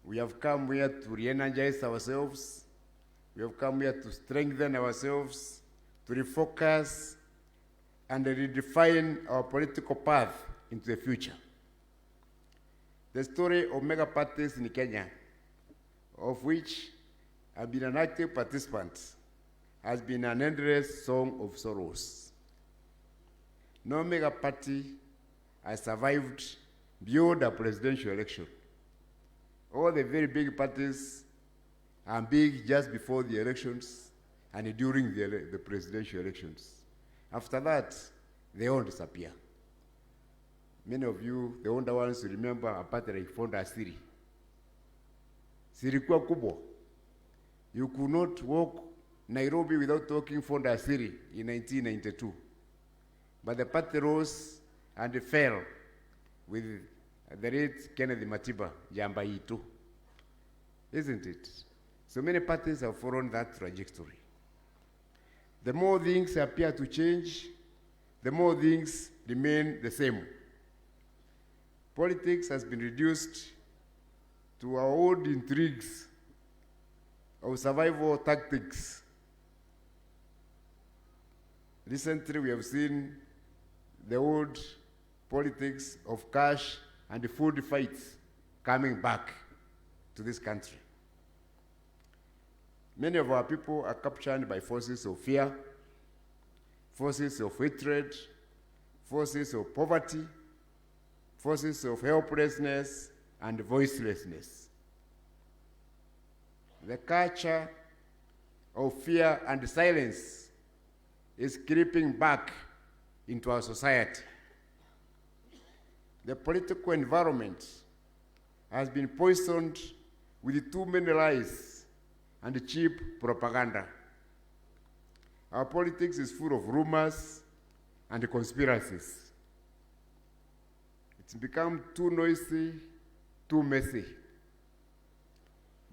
We have come here to re-energize ourselves. We have come here to strengthen ourselves, to refocus, and redefine our political path into the future. The story of mega parties in Kenya, of which I've been an active participant, has been an endless song of sorrows. No mega party has survived beyond a presidential election. All the very big parties are big just before the elections and during the presidential elections. After that, they all disappear. Many of you, the older ones, remember a party like Fonda Siri. Sirikuwa kubwa. You could not walk Nairobi without talking Fonda Siri in 1992. But the party rose and fell with the late Kennedy Matiba, Jambaito. Isn't it? So many parties have followed that trajectory. The more things appear to change, the more things remain the same. Politics has been reduced to our old intrigues of survival tactics. Recently, we have seen the old politics of cash and food fights coming back to this country. Many of our people are captured by forces of fear, forces of hatred, forces of poverty, forces of helplessness and voicelessness. The culture of fear and silence is creeping back into our society. The political environment has been poisoned with too many lies and cheap propaganda. Our politics is full of rumors and conspiracies. It's become too noisy, too messy.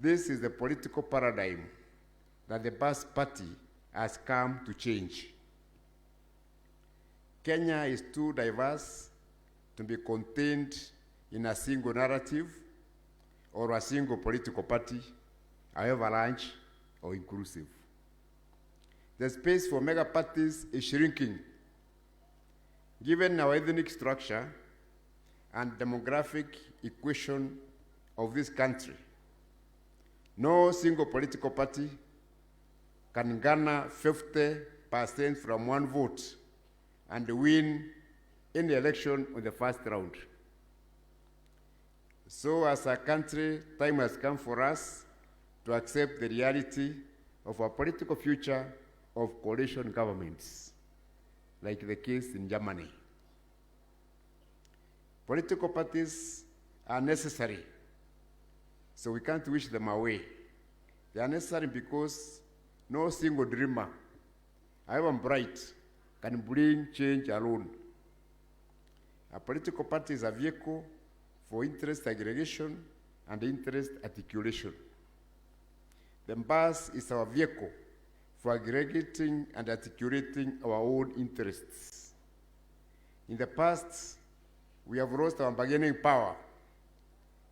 This is the political paradigm that the Bas Party has come to change. Kenya is too diverse to be contained in a single narrative or a single political party, however large or inclusive. The space for mega parties is shrinking. Given our ethnic structure, and demographic equation of this country. No single political party can garner 50% from one vote and win any election on the first round. So as a country, time has come for us to accept the reality of our political future of coalition governments, like the case in Germany. Political parties are necessary, so we can't wish them away. They are necessary because no single dreamer, however bright, can bring change alone. A political party is a vehicle for interest aggregation and interest articulation. The Mbus is our vehicle for aggregating and articulating our own interests. In the past, we have lost our bargaining power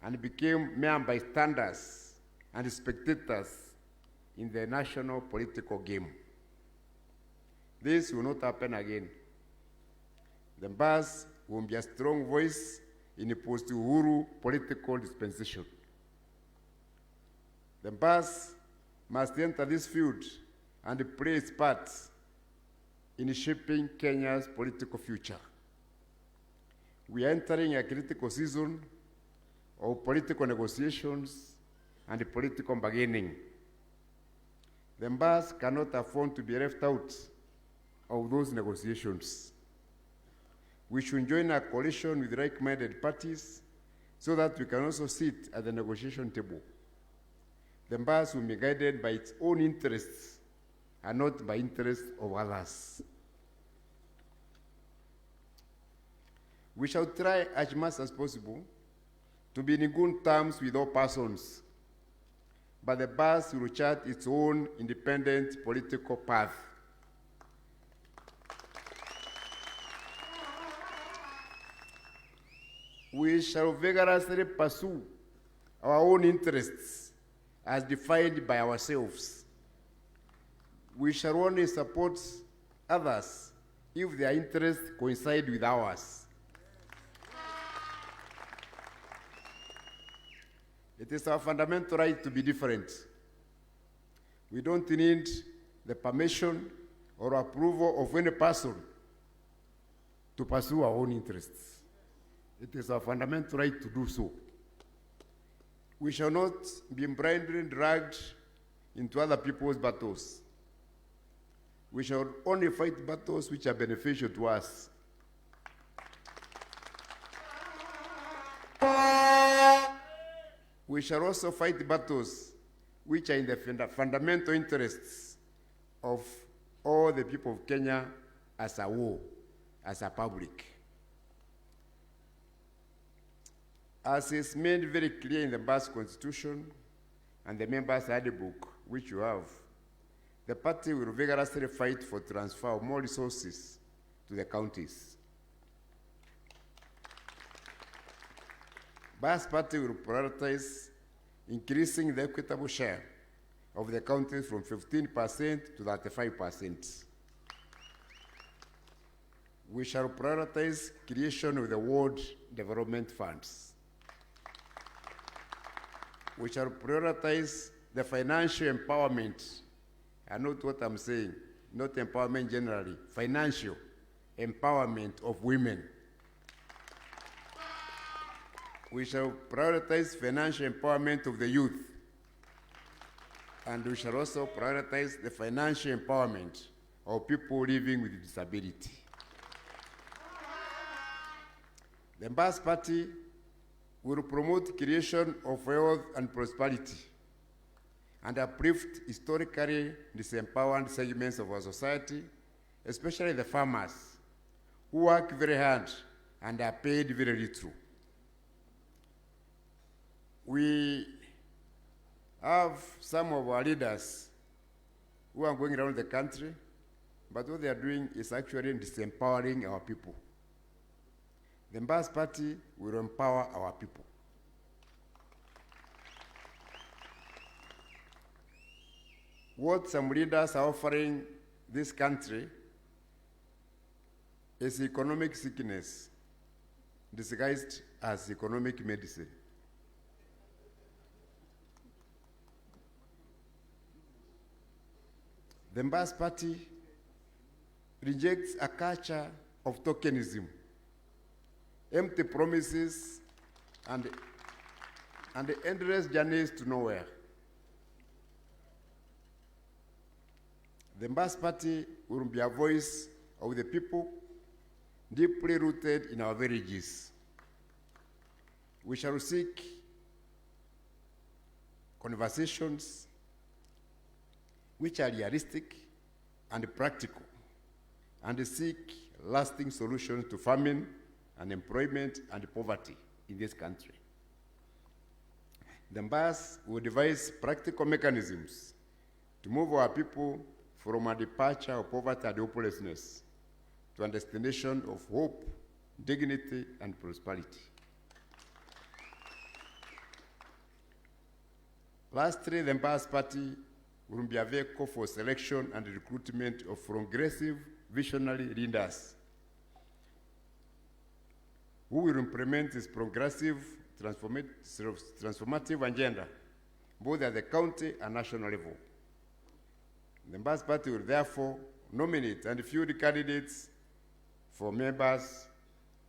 and became mere bystanders and spectators in the national political game. This will not happen again. The Mbus will be a strong voice in a post-Uhuru political dispensation. The Mbus must enter this field and play its part in shaping Kenya's political future. We are entering a critical season of political negotiations and political bargaining. The Mbus cannot afford to be left out of those negotiations. We should join a coalition with like-minded parties so that we can also sit at the negotiation table. The Mbus will be guided by its own interests and not by interests of others. We shall try as much as possible to be in good terms with all persons, but the Mbus will chart its own independent political path. We shall vigorously pursue our own interests as defined by ourselves. We shall only support others if their interests coincide with ours. It is our fundamental right to be different. We don't need the permission or approval of any person to pursue our own interests. It is our fundamental right to do so. We shall not be blindly dragged into other people's battles. We shall only fight battles which are beneficial to us. We shall also fight battles which are in the fundamental interests of all the people of Kenya as a whole, as a public. As is made very clear in the Mbus Constitution and the members' handbook, which you have, the party will vigorously fight for transfer of more resources to the counties. Mbus party will prioritize increasing the equitable share of the counties from 15% to 35%. We shall prioritize creation of the World Development Funds. We shall prioritize the financial empowerment. I know what I'm saying, not empowerment generally, financial empowerment of women. We shall prioritize financial empowerment of the youth. And we shall also prioritize the financial empowerment of people living with disability. The Mbus Party will promote creation of wealth and prosperity and uplift historically disempowered segments of our society, especially the farmers, who work very hard and are paid very little. We have some of our leaders who are going around the country, but what they are doing is actually disempowering our people. The Mbus Party will empower our people. What some leaders are offering this country is economic sickness. disguised as economic medicine. The Mbus Party rejects a culture of tokenism, empty promises, and endless journeys to nowhere. The Mbus Party will be a voice of the people, deeply rooted in our villages. We shall seek conversations which are realistic and practical, and seek lasting solutions to famine, unemployment, and poverty in this country. The Mbus will devise practical mechanisms to move our people from a departure of poverty and hopelessness to a destination of hope, dignity, and prosperity. Lastly, the Mbus Party will be a vehicle for selection and recruitment of progressive, visionary leaders who will implement this progressive, transformative agenda, both at the county and national level. The Mbus Party will therefore nominate and field candidates for members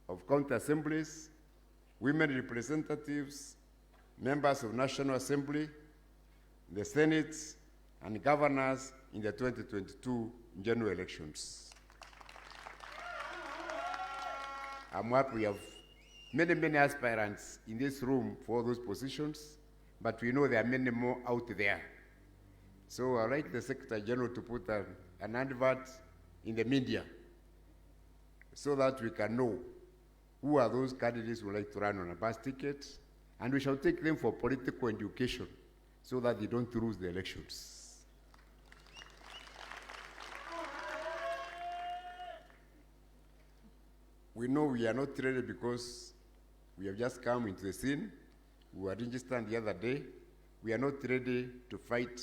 of county assemblies, women representatives, members of National Assembly, the Senate, and governors in the 2022 general elections. I'm happy we have many aspirants in this room for those positions, but we know there are many more out there. So I'd like the Secretary General to put an advert in the media so that we can know who are those candidates who would like to run on a bus ticket, and we shall take them for political education so that they don't lose the elections. We know we are not ready because we have just come into the scene. We were registered the other day. We are not ready to fight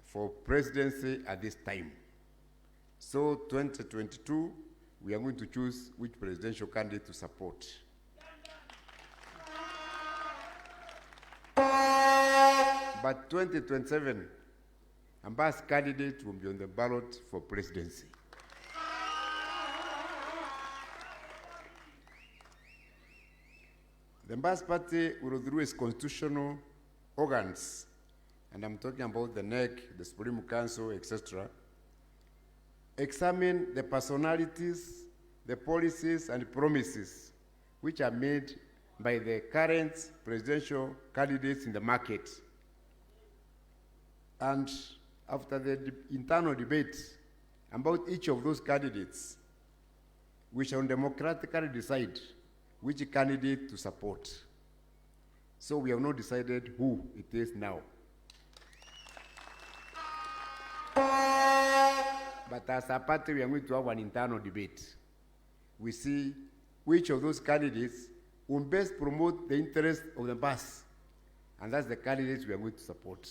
for presidency at this time. So 2022, we are going to choose which presidential candidate to support. But 2027, a Mbus candidate will be on the ballot for presidency. The Mbus Party will, through its constitutional organs, and I'm talking about the NEC, the Supreme Council, etc., examine the personalities, the policies, and promises which are made by the current presidential candidates in the market. And after the internal debate about each of those candidates, we shall democratically decide which candidate to support. So we have not decided who it is now. But as a party, we are going to have an internal debate. We see which of those candidates will best promote the interest of the Mbus, and that's the candidates we are going to support.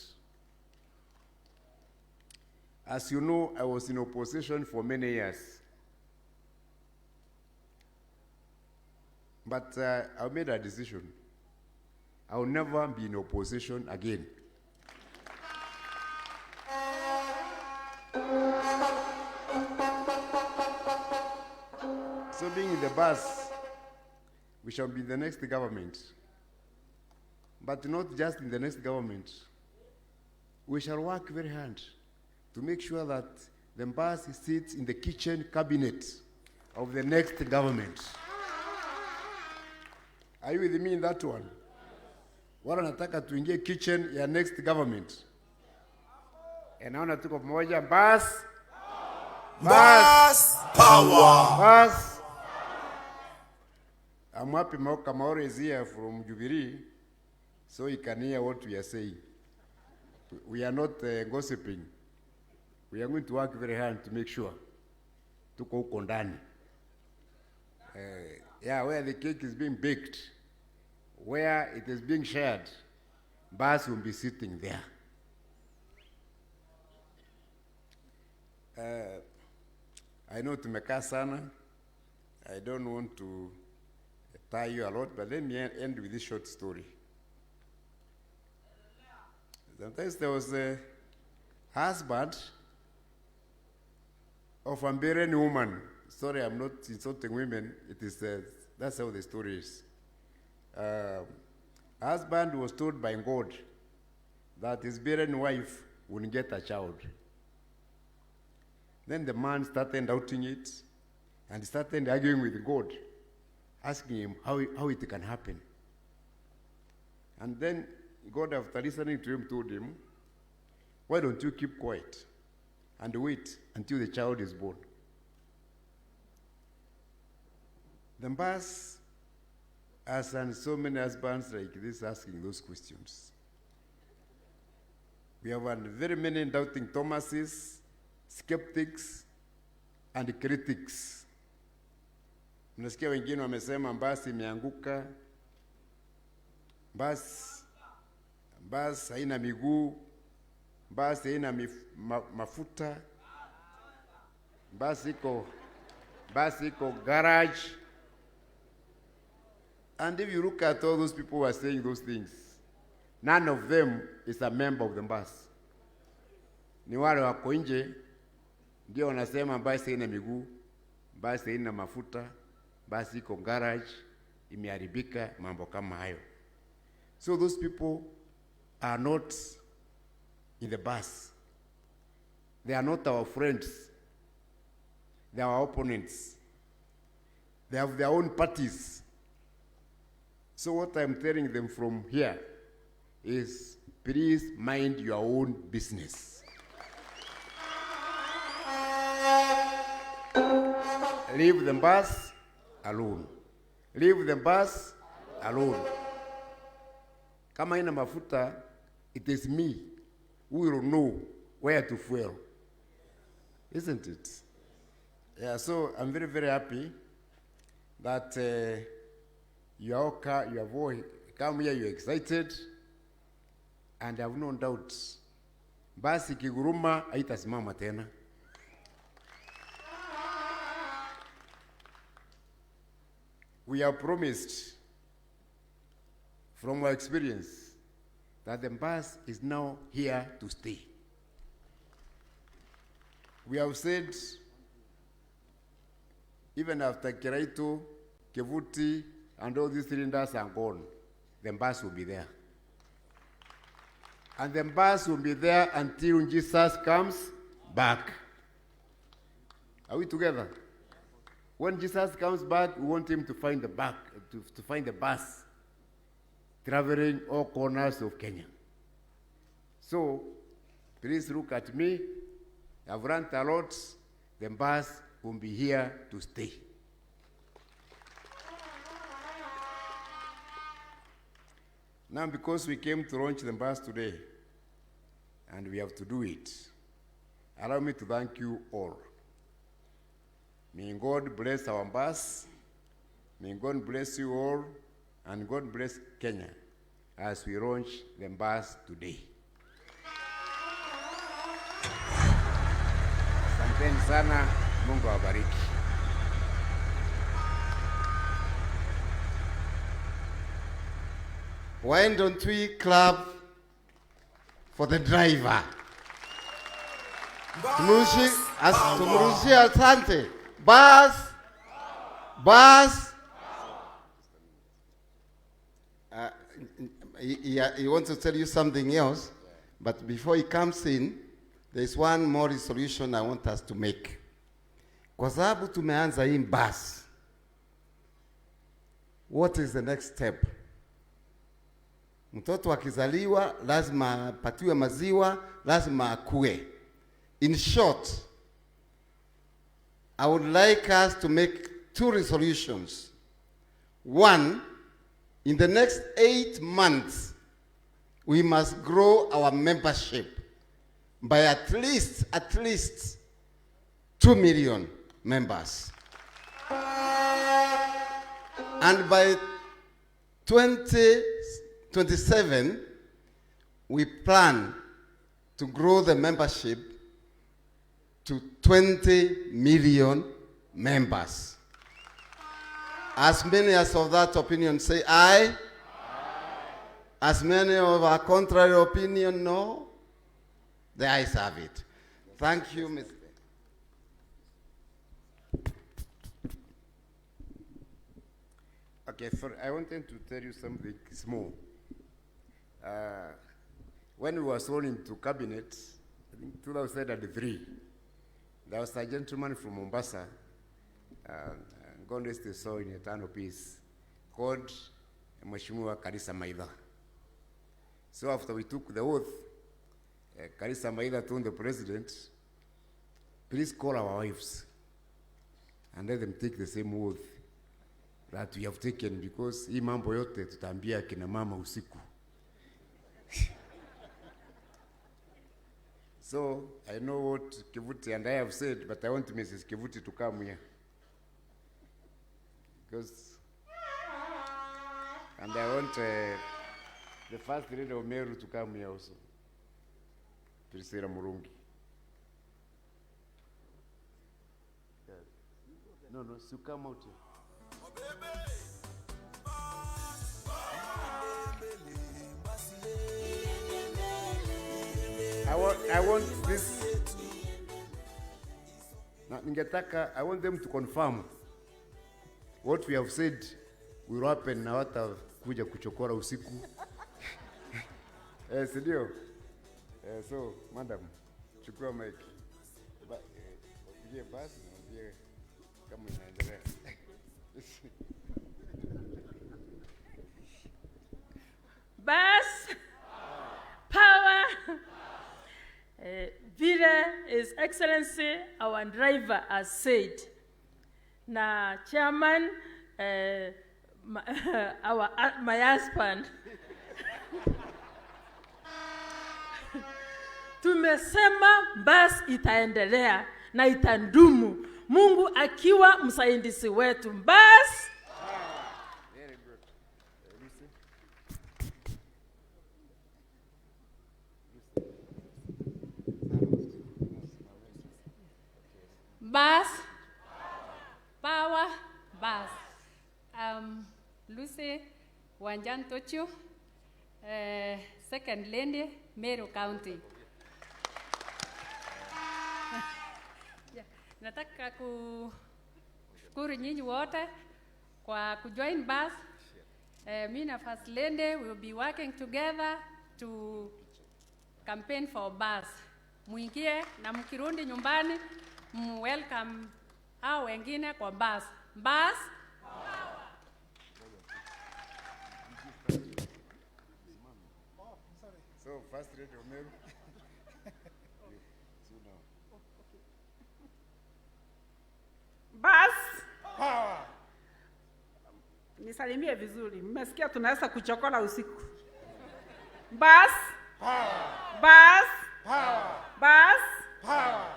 As you know, I was in opposition for many years. But I made a decision. I will never be in opposition again. So being in the bus, we shall be in the next government. But not just in the next government. We shall work very hard to make sure that the Mbus sits in the kitchen cabinet of the next government. Are you with me in that one? Wala nataka tuingie kitchen ya next government. Naona tuko pamoja. Mbus power. Mbus. I'm happy Mauro is here from Jubilee, so he can hear what we are saying. We are not gossiping. We are going to work very hard to make sure tuko huko ndani. Where the cake is being baked, where it is being shared, Mbus will be sitting there. I know tumekaa sana. I don't want to tire you a lot, but let me end with this short story. Sometimes there was a husband of a barren woman. Sorry, I'm not insulting women. It is that's how the story is. Husband was told by God that his barren wife wouldn't get a child. Then the man started doubting it and started arguing with God, asking him how it can happen. And then God, after listening to him, told him, why don't you keep quiet and wait until the child is born? The Mbus has and so many husbands like this asking those questions. We have had very many doubting Thomases, skeptics, and critics. Mnasikia wengine wamesema Mbus imeanguka, Mbus haina miguu, Mbus haina mafuta, Mbus iko garage. And if you look at all those people who are saying those things, none of them is a member of the Mbus. Ni wale wako nje ndio wanasema Mbus haina miguu, Mbus haina mafuta, Mbus iko garage, imeharibika, mambo kama hayo. So those people are not in the Mbus. They are not our friends. They are our opponents. They have their own parties. So what I'm telling them from here is, please mind your own business. Leave the Mbus alone. Leave the Mbus alone. Kama ina mafuta, it is me who will know where to fuel. Isn't it? Yeah, so I'm very, very happy that you have all come here, you're excited, and I have no doubt. Basi kiguruma haitasimama tena. We have promised from our experience that the Mbus is now here to stay. We have said, even after Kiraitu, Kevuti, and all these cylinders are gone, the Mbus will be there. And the Mbus will be there until Jesus comes back. Are we together? When Jesus comes back, we want him to find the to find the bus traveling all corners of Kenya. So, please look at me. I've run a lot. The Mbus will be here to stay. Now, because we came to launch the Mbus today, and we have to do it, allow me to thank you all. May God bless our Mbus. May God bless you all, and God bless Kenya as we launch the Mbus today. Asanteni sana, Mungu awabariki. Why don't we clap for the driver? Tumrushie asante. Bus. He wants to tell you something else, but before he comes in, there's one more resolution I want us to make. Kwa sababu tumeanza hii Mbus, what is the next step? Mtoto akizaliwa lazima apatiwe maziwa, lazima akue. In short, I would like us to make 2 resolutions. One, in the next 8 months, we must grow our membership by at least 2 million members. And by 2027, we plan to grow the membership to 20 million members. As many as of that opinion say aye. As many of our contrary opinion, no. The ayes have it. Thank you, Mr. Okay, I wanted to tell you something small. When we were sworn into cabinet, I think 2003, there was a gentleman from Mombasa, God rest his soul in eternal peace, called Mheshimiwa Karisa Maitha. So after we took the oath, Karisa Maitha told the president, please call our wives and let them take the same oath that we have taken, because hii mambo yote tutaambia kina mama usiku. So I know what Kivuti and I have said, but I want Mrs. Kivuti to come here. And I want the first lady of Meru to come here also. Priscilla Murungi. No, so come out here. I want this. I want them to confirm what we have said will happen na wata kuja kuchokora usiku. Sindio? So, madam, chukua mic. Wapigie basi na wapigie kama inaendelea. Bus, power, vile His Excellency, our driver, has said. Na chairman, my husband. Tumesema bus itaendelea na itandumu. Mungu akiwa msaidizi wetu. Bus. Very good. Bus, power, bus. Lucy Wanjan Tochu, second lady, Meru County. Nataka kushukuru nyinyi wote kwa kujoin bus. Me na first lady will be working together to campaign for bus. Muingie na mkirundi nyumbani, welcome hao wengine kwa bus. Bus. So first lady of Meru. Bus. Power. Nisalimie vizuri. Mmesikia tunaweza kuchokola usiku. Bus. Power. Bus. Power. Bus. Power.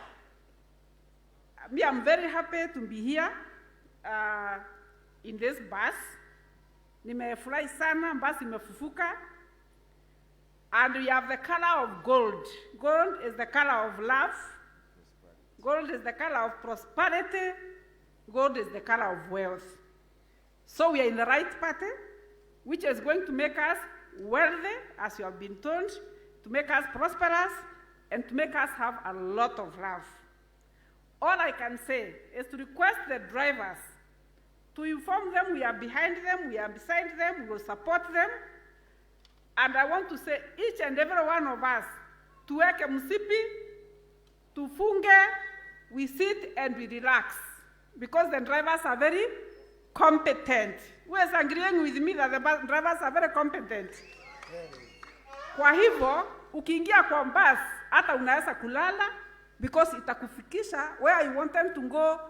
Me, I'm very happy to be here in this bus. Nimefurahi sana, bus imefufuka. And we have the color of gold. Gold is the color of love. Gold is the color of prosperity. Gold is the color of wealth. So we are in the right party, which is going to make us wealthy, as you have been told, to make us prosperous, and to make us have a lot of love. All I can say is to request the drivers to inform them we are behind them, we are beside them, we will support them. And I want to say each and every one of us, tuweke msipi, tufunge, we sit and we relax. Because the drivers are very competent. Who is agreeing with me that the drivers are very competent? Kwa hivyo, ukiingia kwa bus, hata unaweza kulala, because itakufikisha where you want them to go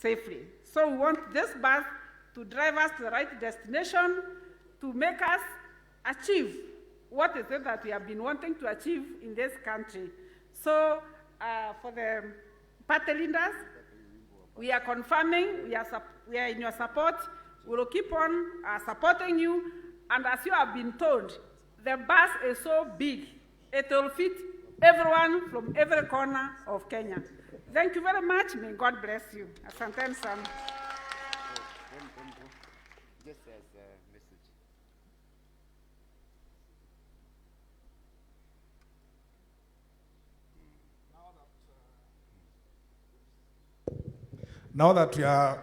safely. So we want this bus to drive us to the right destination, to make us achieve what is it that we have been wanting to achieve in this country. So for the party leaders, we are confirming, we are in your support. We will keep on supporting you. And as you have been told, the bus is so big, it will fit everyone from every corner of Kenya. Thank you very much. May God bless you. Asanteni sana. Just as a message. Now that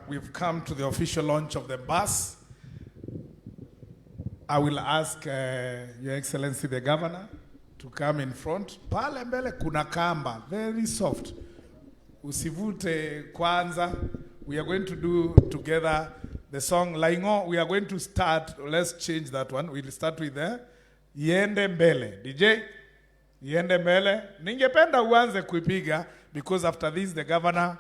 we've come to the official launch of the bus, I will ask Your Excellency the Governor to come in front. Pale mbele kuna kamba, very soft. Usivute kwanza. We are going to do together the song Laingo. We are going to start, let's change that one. We'll start with the Iende Mbele. DJ, Iende Mbele. Ningependa uanze kuipiga because after this the Governor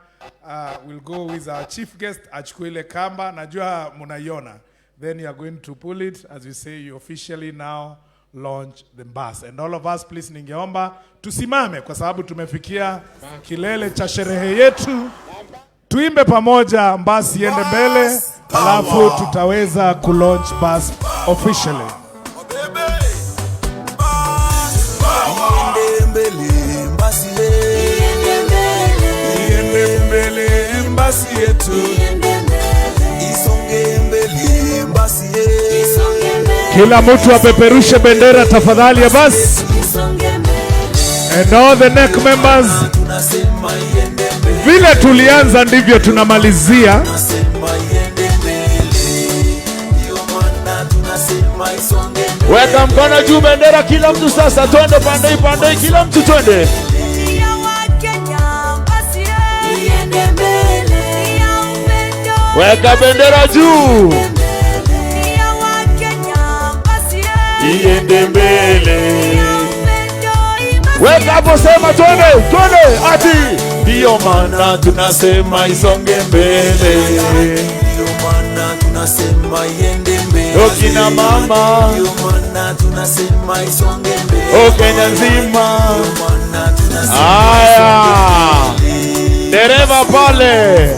will go with our chief guest, achukue ile kamba, najua munaiona. Then you are going to pull it, as we say, you officially now launch the bus. And all of us, please, ningeomba tusimame kwa sababu tumefikia kilele cha sherehe yetu. Tuimbe pamoja basi iende mbele, alafu tutaweza kulaunch bus officially. Iende mbele basi iende mbele basi yetu isonge mbele basi Kila mtu apeperushe bendera tafadhali ya basi. And all the neck members, vile tulianza ndivyo tunamalizia. Weka mkono juu bendera kila mtu sasa, twende pande kila mtu twende. Weka bendera juu. Iende mbele. Weka hapo sema twende ati. Ndio maana tunasema isonge mbele. Ndio maana tunasema iende mbele. Okina mama. Ndio maana tunasema isonge mbele. Okenya nzima. Ndio maana tunasema aya. Dereva pale.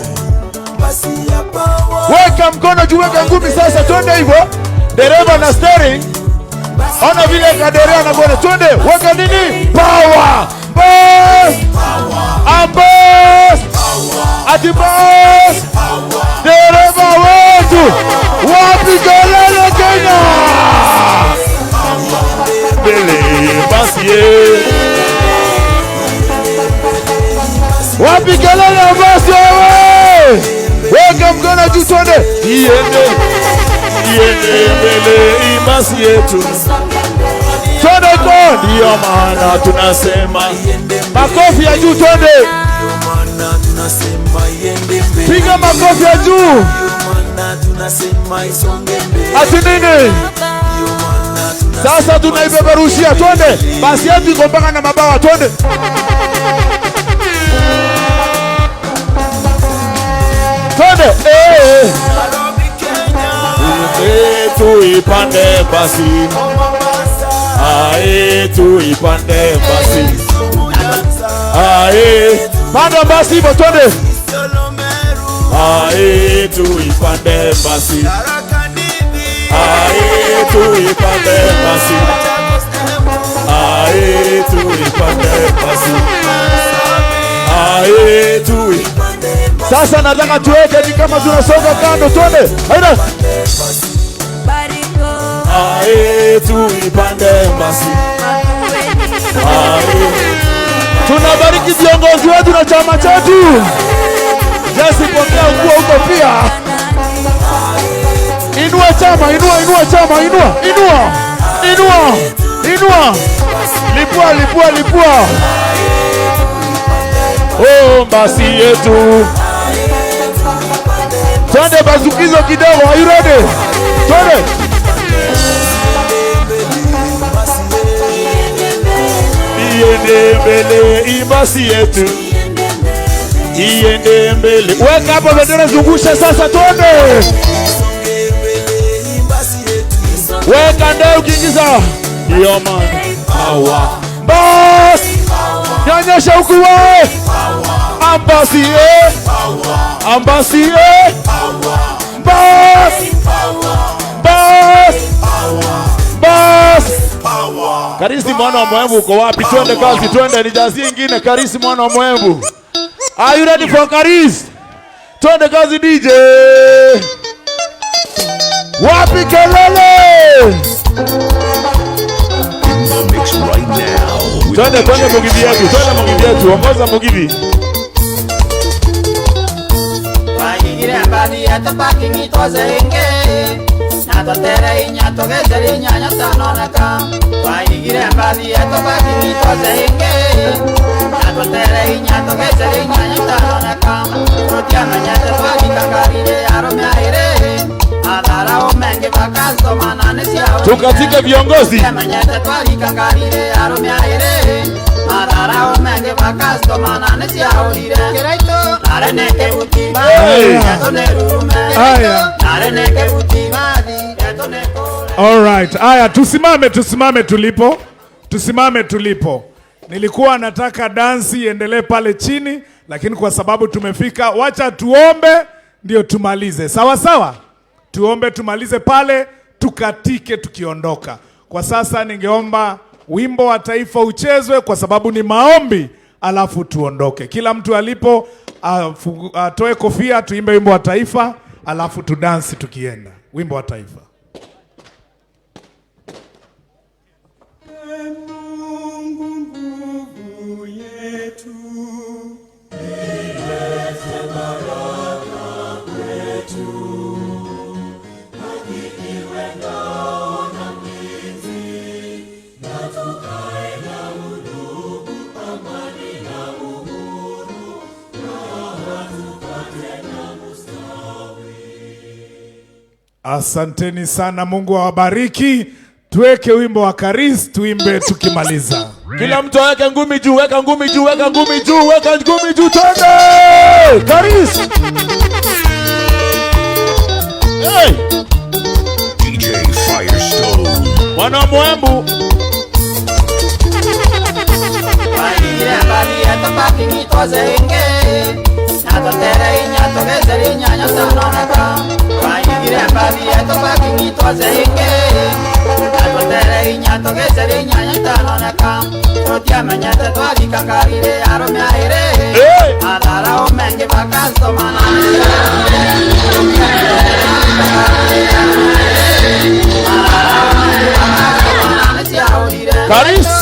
Basi ya power. Weka mkono juu, weka ngumi sasa, twende hivyo. Dereva na steering. Ona vile kaderea anavyoona, twende. Weka nini? Power. Boss. Ambos. Ati boss. Dereva wetu. Wapi kelele Kenya? Mbele basi ye. Wapi kelele basi wewe? Weka mkono juu twende. Iende mbele basi yetu. Twende kwa ndio maana tunasema makofi ya juu twende. Ndio maana tunasema iende mbele. Piga makofi ya juu. Ndio maana tunasema isonge mbele. Ati nini? Sasa tunaipeperushia twende. Basi yetu iko mpaka na mabawa twende. Twende. Tuipande basi. Tuipande basi. Panda basi hivyo twende. Tuipande basi. Tuipande basi. Tuipande basi. Sasa nataka tuweke ni kama tunasonga kando twende. Haida. Tuipande basi. Tunabariki viongozi wetu na chama chetu. Jesi pokea ukua huko pia. Inua chama, inua chama, inua. Lipua. Oh, basi yetu. Twende bazukizo kidogo, are you ready? Twende. Iende mbele basi yetu. Iende mbele. Weka hapo bendera, zungusha sasa twende. Weka ndio ukiingiza. Ndio maana. Power. Boss. Nyonyesha huku wewe. Ambasiye. Boss. Karisi mwana wa Mwembu uko wapi? Twende kazi, twende nijazie ingine. Karisi mwana wa Mwembu. Are you ready for Karis? Twende kazi DJ. Wapi kelele? In the mix right now. Twende Mugithi yetu, twende Mugithi yetu, ongoza Mugithi. Waigire mbali atapaki ngitoze inge. Natotere inyato gezeri nyanya tanoneka. Waigire mbali atapaki ngitoze inge. Natotere inyato gezeri nyanya tanoneka. Rotia manyate twali kakarire arome aire. Adara omenge bakasto manane siao. Tukatike viongozi. Manyate twali kakarire arome aire. Adara omenge bakasto manane siao dire. Kiraitu nareneke buti. Nareneke buti. All right. Aya, tusimame tulipo. Nilikuwa nataka dansi iendelee pale chini, lakini kwa sababu tumefika, wacha tuombe ndio tumalize. Sawa sawa? Tuombe tumalize pale, tukatike tukiondoka. Kwa sasa ningeomba wimbo wa taifa uchezwe kwa sababu ni maombi, alafu tuondoke. Kila mtu alipo atoe kofia, tuimbe wimbo wa taifa, alafu tudansi tukienda. Wimbo wa taifa. Asanteni sana, Mungu awabariki. Tuweke wimbo wa Karis, tuimbe tukimaliza. Kila mtu aweke ngumi juu, weka ngumi juu, weka ngumi juu, weka ngumi juu, twende! Karis! Hey! DJ Firestone. Mwana Mwembu. Waigire mbali atapaki ngitoze inge. Natotere inyato gezeri nyanya tanoneka. Waigire mbali atapaki ngitoze inge. Natotere inyato gezeri nyanya tanoneka. Rotia manyate twali kakarire arome aire. Adara omenge bakasto manane. Karis!